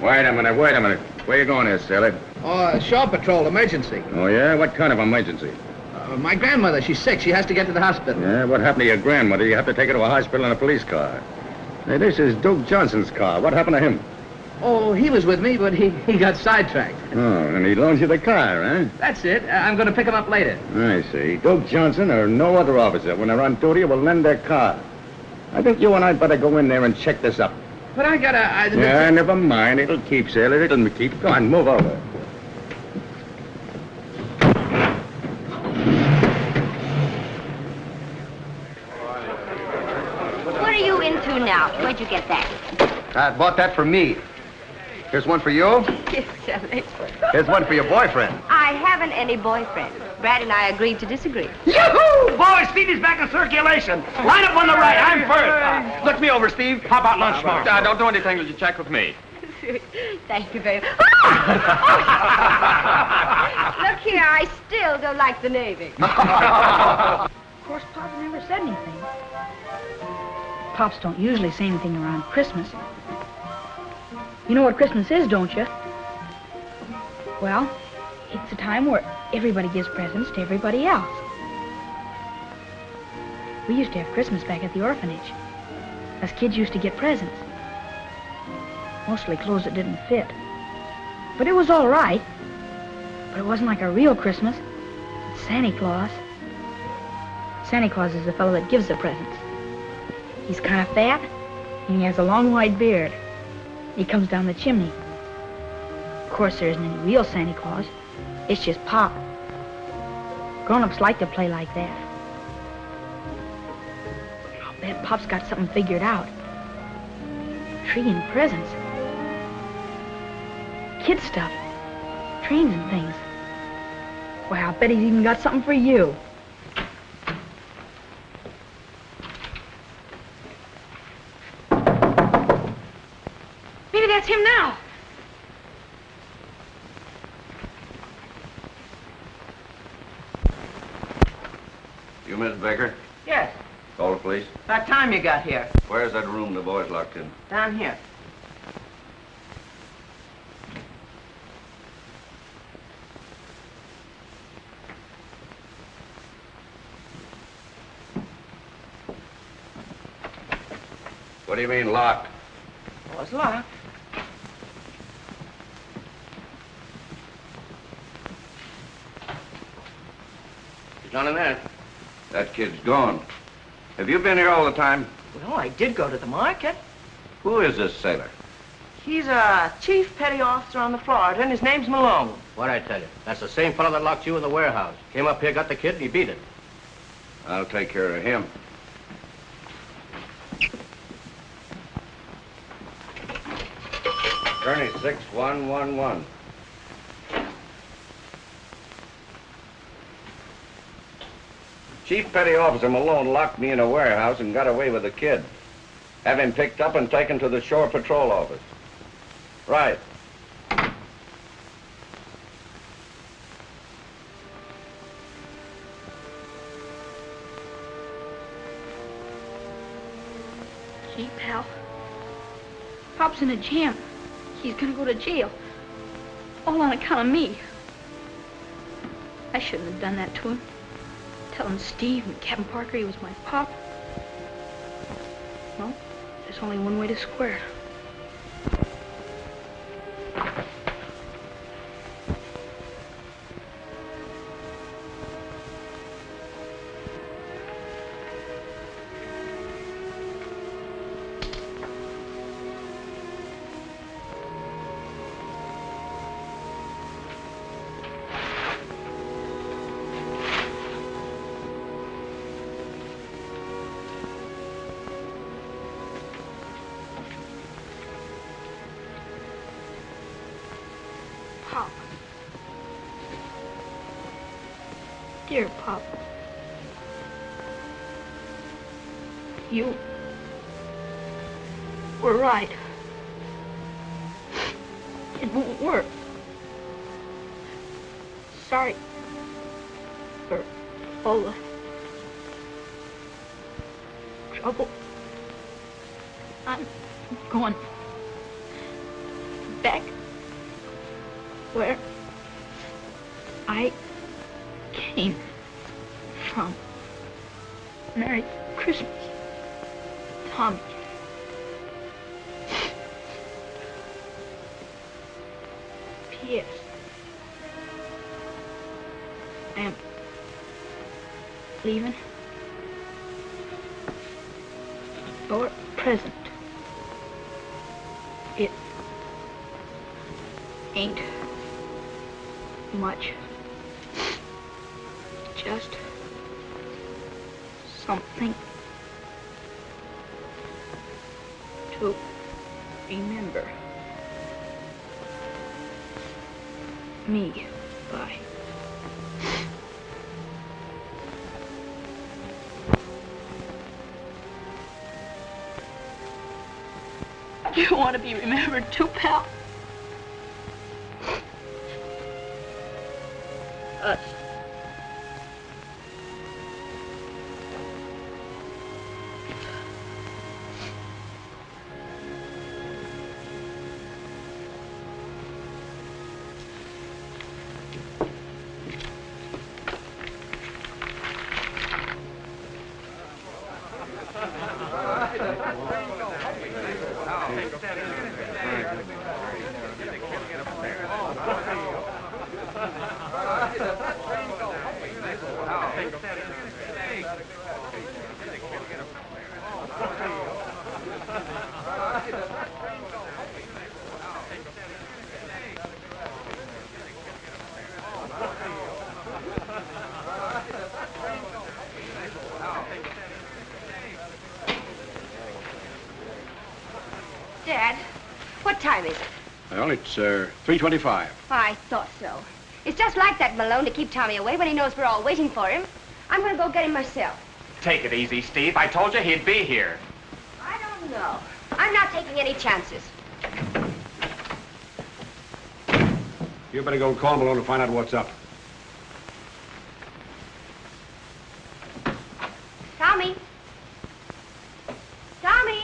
[SPEAKER 7] Wait a minute. Where you going here, sailor?
[SPEAKER 9] Oh, shore patrol, emergency.
[SPEAKER 7] Oh, yeah? What kind of emergency?
[SPEAKER 9] My grandmother, she's sick. She has to get to the hospital.
[SPEAKER 7] Yeah, what happened to your grandmother? You have to take her to a hospital in a police car. Hey, this is Duke Johnson's car. What happened to him?
[SPEAKER 9] Oh, he was with me, but he got sidetracked.
[SPEAKER 7] Oh, and he loans you the car, huh?
[SPEAKER 9] That's it. I'm going to pick him up later.
[SPEAKER 7] I see. Duke Johnson or no other officer, when they're on duty, will lend their car. I think you and I better go in there and check this up.
[SPEAKER 9] But I gotta...
[SPEAKER 7] Yeah, never mind. It'll keep, sailor. It'll keep. Go on, move over.
[SPEAKER 5] What are you into now? Where'd you get that?
[SPEAKER 14] I bought that for me. Here's one for you. Here's one for your boyfriend.
[SPEAKER 5] I haven't any boyfriend. Brad and I agreed to disagree.
[SPEAKER 1] Yoo-hoo! Boys, Stevie's back in circulation. Line up on the right. I'm first. Look me over, Steve. How about lunch tomorrow?
[SPEAKER 8] Don't do anything till you check with me.
[SPEAKER 5] Thank you very much. Look here, I still don't like the Navy.
[SPEAKER 4] Of course, Pop never said anything. Pops don't usually say anything around Christmas. You know what Christmas is, don't you? Well, it's a time where everybody gives presents to everybody else. We used to have Christmas back at the orphanage. Us kids used to get presents. Mostly clothes that didn't fit. But it was all right. But it wasn't like a real Christmas. It's Santa Claus. Santa Claus is the fellow that gives the presents. He's kind of fat, and he has a long white beard. He comes down the chimney. Of course, there isn't any real Santa Claus. It's just Pop. Grown-ups like to play like that. I'll bet Pop's got something figured out. Tree and presents. Kid stuff. Trains and things. Well, I'll bet he's even got something for you. Maybe that's him now.
[SPEAKER 6] You, Miss Baker?
[SPEAKER 11] Yes.
[SPEAKER 6] Call the police.
[SPEAKER 11] About time you got here.
[SPEAKER 6] Where's that room the boys locked in?
[SPEAKER 11] Down here.
[SPEAKER 6] What do you mean, locked?
[SPEAKER 11] Oh, it's locked.
[SPEAKER 6] There's none in there. That kid's gone. Have you been here all the time?
[SPEAKER 11] Well, I did go to the market.
[SPEAKER 6] Who is this sailor?
[SPEAKER 11] He's a chief petty officer on the Florida, and his name's Malone.
[SPEAKER 14] What'd I tell you? That's the same fellow that locked you in the warehouse. Came up here, got the kid, and he beat it.
[SPEAKER 6] I'll take care of him. Attorney 6111. Chief Petty Officer Malone locked me in a warehouse and got away with the kid. Have him picked up and taken to the Shore Patrol office. Right.
[SPEAKER 4] Gee, pal. Pop's in a jam. He's gonna go to jail. All on account of me. I shouldn't have done that to him. Telling Steve and Captain Parker he was my pop. Well, there's only one way to square it. Pop. Dear Pop. You were right. It won't work. Sorry for all the trouble. I'm going back where I came from. Merry Christmas, Tommy. P.S. I am leaving your present. It ain't much. Just something to remember me by. You want to be remembered too, pal? Us.
[SPEAKER 5] Dad, what time is it?
[SPEAKER 2] Well, it's 3:25.
[SPEAKER 5] I thought so. It's just like that, Malone, to keep Tommy away when he knows we're all waiting for him. I'm going to go get him myself.
[SPEAKER 8] Take it easy, Steve. I told you he'd be here.
[SPEAKER 5] I don't know. I'm not taking any chances.
[SPEAKER 2] You better go call Malone and find out what's up.
[SPEAKER 5] Tommy? Tommy?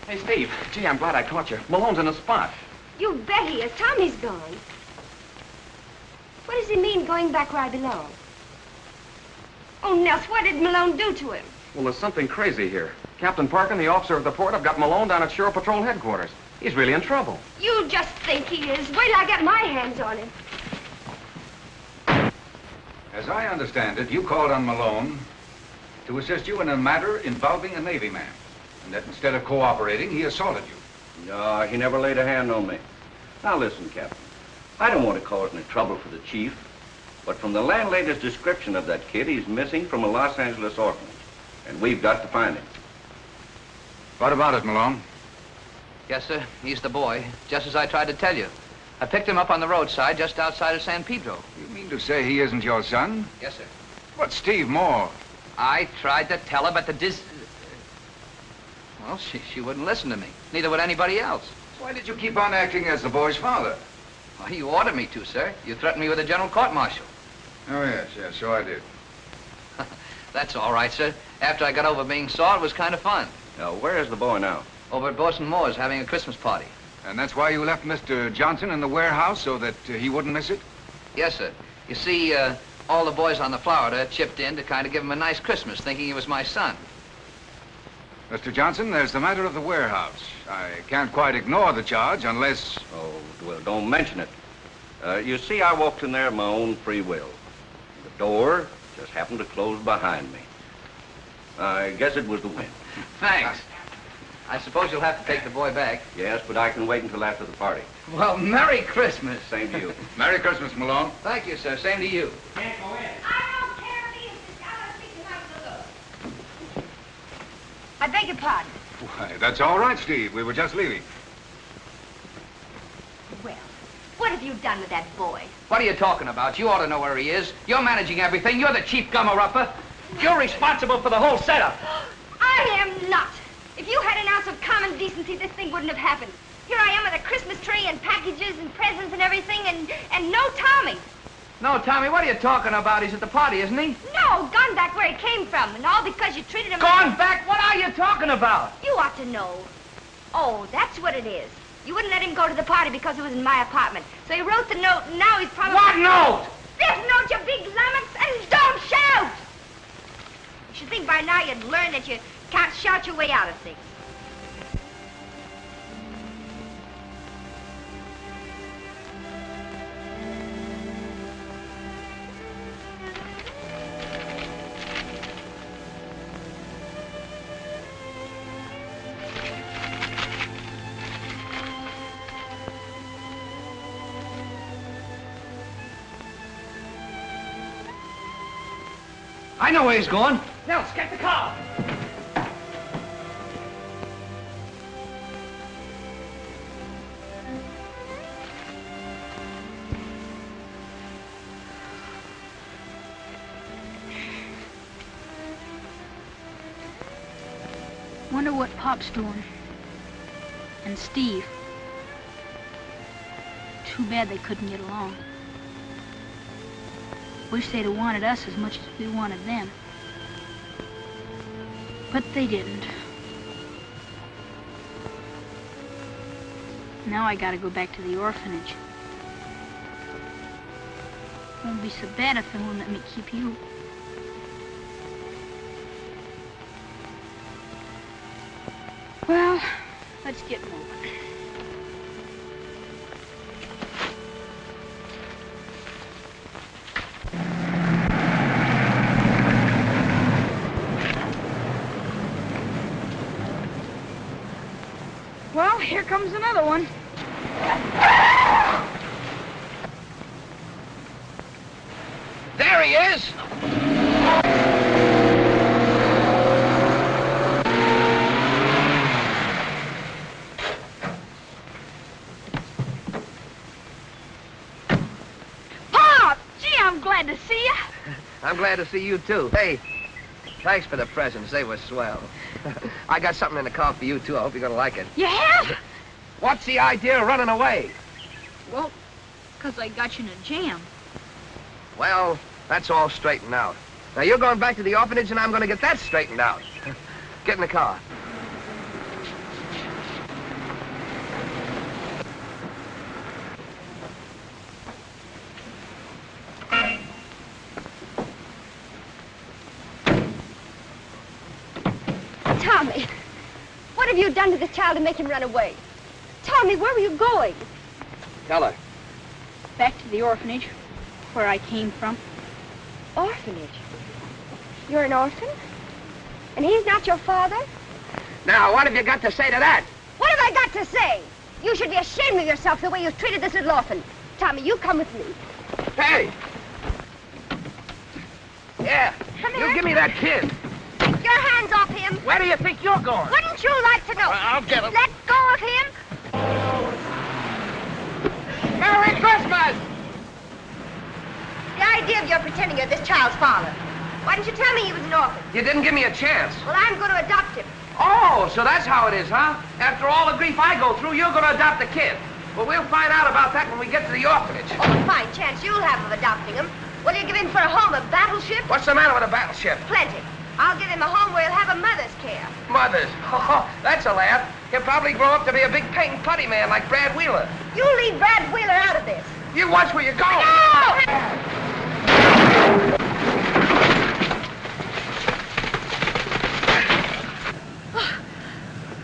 [SPEAKER 8] Hey, Steve. Gee, I'm glad I caught you. Malone's in a spot.
[SPEAKER 5] You bet he is. Tommy's gone. What does he mean, going back where I belong? Oh, Nels, what did Malone do to him?
[SPEAKER 8] Well, there's something crazy here. Captain Parkin, the officer of the port, have got Malone down at Shore Patrol headquarters. He's really in trouble.
[SPEAKER 5] You just think he is. Wait till I get my hands on him.
[SPEAKER 7] As I understand it, you called on Malone to assist you in a matter involving a Navy man. And that instead of cooperating, he assaulted you.
[SPEAKER 6] No, he never laid a hand on me. Now listen, Captain. I don't want to cause any trouble for the chief, but from the landlady's description of that kid, he's missing from a Los Angeles orphanage. And we've got to find him.
[SPEAKER 7] What about it, Malone?
[SPEAKER 9] Yes, sir. He's the boy, just as I tried to tell you. I picked him up on the roadside just outside of San Pedro.
[SPEAKER 7] You mean to say he isn't your son?
[SPEAKER 9] Yes, sir.
[SPEAKER 7] What's Steve Moore?
[SPEAKER 9] I tried to tell her, but well, she wouldn't listen to me. Neither would anybody else.
[SPEAKER 7] Why did you keep on acting as the boy's father?
[SPEAKER 9] Well, you ordered me to, sir. You threatened me with a general court-martial.
[SPEAKER 7] Oh, yes, so I did.
[SPEAKER 9] That's all right, sir. After I got over being sore, it was kind of fun.
[SPEAKER 6] Now, where is the boy now?
[SPEAKER 9] Over at Bosun Moore's having a Christmas party.
[SPEAKER 7] And that's why you left Mr. Johnson in the warehouse, so that he wouldn't miss it?
[SPEAKER 9] Yes, sir. You see, all the boys on the Florida chipped in to kind of give him a nice Christmas, thinking he was my son.
[SPEAKER 7] Mr. Johnson, there's the matter of the warehouse. I can't quite ignore the charge unless...
[SPEAKER 6] Oh, well, don't mention it. You see, I walked in there of my own free will. The door just happened to close behind me. I guess it was the wind.
[SPEAKER 9] Thanks. I suppose you'll have to take the boy back.
[SPEAKER 6] Yes, but I can wait until after the party.
[SPEAKER 9] Well, Merry Christmas.
[SPEAKER 6] Same to you.
[SPEAKER 7] Merry Christmas, Malone.
[SPEAKER 9] Thank you, sir. Same to you.
[SPEAKER 5] I don't care if he is. I want to speak to my brother. I beg your pardon.
[SPEAKER 7] Why, that's all right, Steve. We were just leaving.
[SPEAKER 5] Well, what have you done with that boy?
[SPEAKER 9] What are you talking about? You ought to know where he is. You're managing everything. You're the chief gummer-upper. You're responsible for the whole setup.
[SPEAKER 5] I am not. If you had an ounce of common decency, this thing wouldn't have happened. Here I am with a Christmas tree and packages and presents and everything, and no Tommy.
[SPEAKER 9] No, Tommy, what are you talking about? He's at the party, isn't he?
[SPEAKER 5] No, gone back where he came from, and all because you treated him...
[SPEAKER 9] Gone back? What are you talking about?
[SPEAKER 5] You ought to know. Oh, that's what it is. You wouldn't let him go to the party because it was in my apartment. So he wrote the note, and now he's probably...
[SPEAKER 9] What note?
[SPEAKER 5] This note, you big lummox, and don't shout! You should think by now you'd learn that you can't shout your way out of things.
[SPEAKER 9] I know where he's going. Nels, get the car.
[SPEAKER 4] Wonder what Pop's doing. And Steve. Too bad they couldn't get along. Wish they'd have wanted us as much as we wanted them. But they didn't. Now I gotta go back to the orphanage. Won't be so bad if they won't let me keep you. Well, let's get moving. Well, here comes another one.
[SPEAKER 9] There he is.
[SPEAKER 4] Pop! Gee, I'm glad to see you.
[SPEAKER 9] I'm glad to see you, too. Hey, thanks for the presents. They were swell. I got something in the car for you, too. I hope you're gonna like it.
[SPEAKER 4] You have?
[SPEAKER 9] What's the idea of running away?
[SPEAKER 4] Well, 'cause I got you in a jam.
[SPEAKER 9] Well, that's all straightened out. Now, you're going back to the orphanage, and I'm gonna get that straightened out. Get in the car.
[SPEAKER 5] Tommy, what have you done to this child to make him run away? Tommy, where were you going?
[SPEAKER 9] Tell her.
[SPEAKER 4] Back to the orphanage, where I came from.
[SPEAKER 5] Orphanage? You're an orphan? And he's not your father?
[SPEAKER 9] Now, what have you got to say to that?
[SPEAKER 5] What have I got to say? You should be ashamed of yourself the way you treated this little orphan. Tommy, you come with me.
[SPEAKER 9] Hey! Yeah,
[SPEAKER 5] Come
[SPEAKER 9] you
[SPEAKER 5] here.
[SPEAKER 9] give me that kid.
[SPEAKER 5] Take your hands off him.
[SPEAKER 9] Where do you think you're going?
[SPEAKER 5] Wouldn't you like to know?
[SPEAKER 9] I'll get him.
[SPEAKER 5] Let go of him.
[SPEAKER 9] Merry Christmas!
[SPEAKER 5] The idea of your pretending you're this child's father. Why didn't you tell me he was an orphan?
[SPEAKER 9] You didn't give me a chance.
[SPEAKER 5] Well, I'm going to adopt him.
[SPEAKER 9] Oh, so that's how it is, huh? After all the grief I go through, you're going to adopt the kid. Well, we'll find out about that when we get to the orphanage.
[SPEAKER 5] Oh, a fine chance you'll have of adopting him. What do you give him for a home, a battleship?
[SPEAKER 9] What's the matter with a battleship?
[SPEAKER 5] Plenty. I'll give him a home where he'll have a mother's care.
[SPEAKER 9] Mothers. Oh, that's a laugh. He'll probably grow up to be a big paint putty man like Brad Wheeler.
[SPEAKER 5] You leave Brad Wheeler out of this.
[SPEAKER 9] You watch where you go.
[SPEAKER 5] No!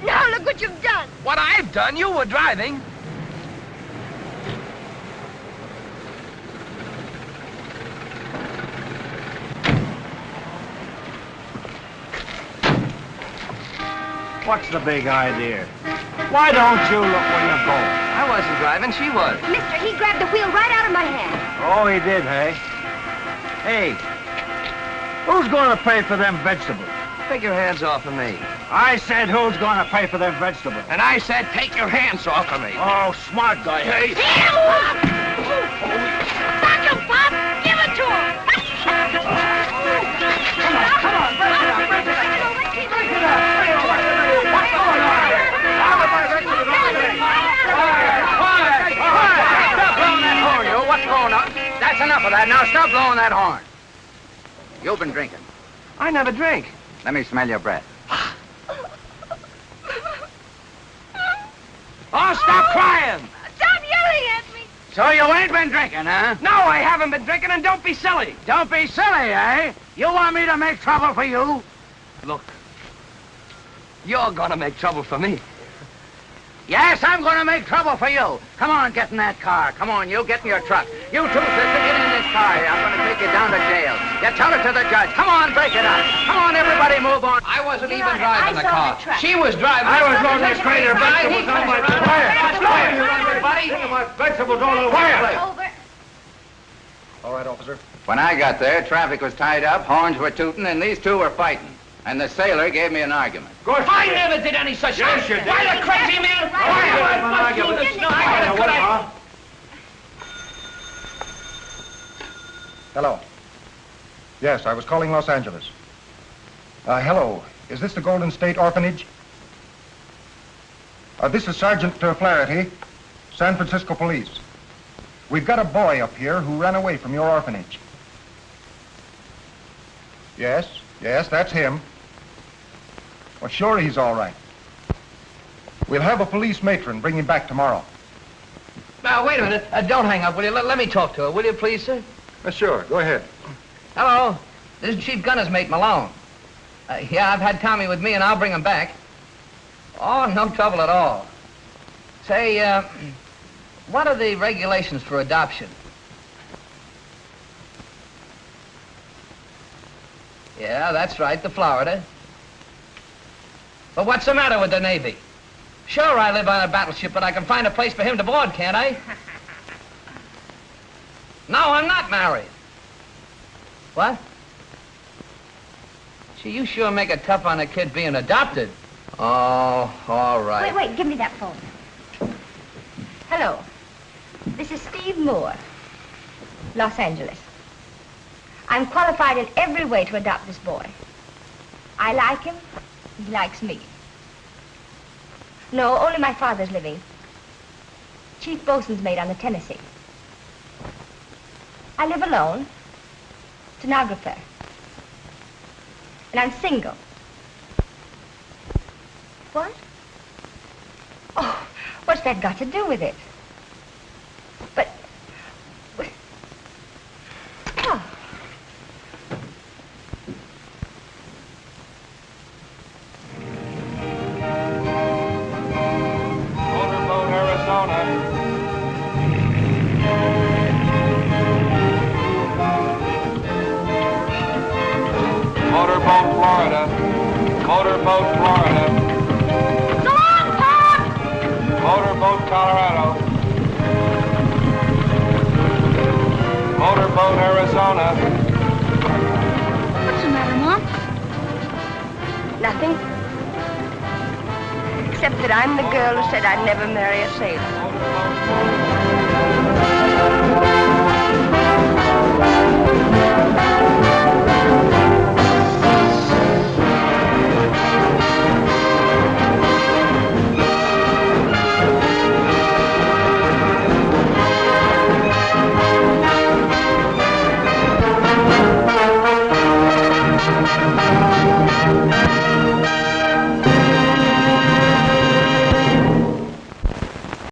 [SPEAKER 5] Now look what you've done.
[SPEAKER 9] What I've done, you were driving.
[SPEAKER 2] What's the big idea? Why don't you look where you're going?
[SPEAKER 9] I wasn't driving, she was.
[SPEAKER 5] Mister, he grabbed the wheel right out of my hand.
[SPEAKER 2] Oh, he did, hey? Hey, who's going to pay for them vegetables?
[SPEAKER 9] Take your hands off of me.
[SPEAKER 2] I said who's going to pay for them vegetables?
[SPEAKER 9] And I said take your hands off of me.
[SPEAKER 2] Oh, smart guy, hey?
[SPEAKER 5] Stop him, Pop! Give it to him!
[SPEAKER 2] Come on, break it up, break it up. Break it up. What's going on here?
[SPEAKER 9] Stop blowing that horn, you. What's going on? That's enough of that.
[SPEAKER 7] now stop blowing that horn. You've been drinking.
[SPEAKER 9] I never drink.
[SPEAKER 7] Let me smell your breath. Oh, stop crying!
[SPEAKER 4] Stop yelling at me!
[SPEAKER 7] So you ain't been drinking, huh?
[SPEAKER 9] No, I haven't been drinking, and don't be silly.
[SPEAKER 7] Don't be silly, eh? You want me to make trouble for you?
[SPEAKER 9] Look, you're gonna make trouble for me.
[SPEAKER 7] Yes, I'm going to make trouble for you. Come on, get in that car. Come on, you get in your truck. You too, sister, get in this car. I'm going to take you down to jail. You tell it to the judge. Come on, break it up. Come on, everybody, move on.
[SPEAKER 9] I wasn't even driving the car.
[SPEAKER 5] truck.
[SPEAKER 9] She was driving.
[SPEAKER 2] I was on this crater. Vegetables on my wire.
[SPEAKER 9] Everybody.
[SPEAKER 2] My vegetables on the wire.
[SPEAKER 5] Over.
[SPEAKER 14] All right, officer.
[SPEAKER 3] When I got there, traffic was tied up, horns were tooting, and these two were fighting. And the sailor gave me an argument.
[SPEAKER 1] I never did any such thing.
[SPEAKER 2] Yes, you did.
[SPEAKER 1] Why the crazy man?
[SPEAKER 14] Hello. Yes, I was calling Los Angeles. Hello. Is this the Golden State Orphanage? This is Sergeant Flaherty, San Francisco Police. We've got a boy up here who ran away from your orphanage. Yes, that's him. Well, sure, he's all right. We'll have a police matron bring him back tomorrow.
[SPEAKER 9] Now, wait a minute. Don't hang up, will you? Let me talk to her, will you, please, sir?
[SPEAKER 14] Sure, go ahead.
[SPEAKER 9] Hello. This is Chief Gunner's mate, Malone. Yeah, I've had Tommy with me, and I'll bring him back. Oh, no trouble at all. Say, what are the regulations for adoption? Yeah, that's right, the Florida. But what's the matter with the Navy? Sure, I live on a battleship, but I can find a place for him to board, can't I? No, I'm not married. What? Gee, you sure make it tough on a kid being adopted. Oh, all right.
[SPEAKER 5] Wait, give me that phone. Hello. This is Steve Moore, Los Angeles. I'm qualified in every way to adopt this boy. I like him, he likes me. No, only my father's living. Chief bosun's mate on the Tennessee. I live alone, stenographer. And I'm single. What? Oh, what's that got to do with it? But... Oh.
[SPEAKER 3] Motorboat, Arizona. Motorboat, Florida. Motorboat, Florida.
[SPEAKER 4] Go on, Pop!
[SPEAKER 3] Motorboat, Colorado. Motorboat, Arizona.
[SPEAKER 4] What's the matter, Mom?
[SPEAKER 5] Nothing. Except that I'm the girl who said I'd never marry a sailor.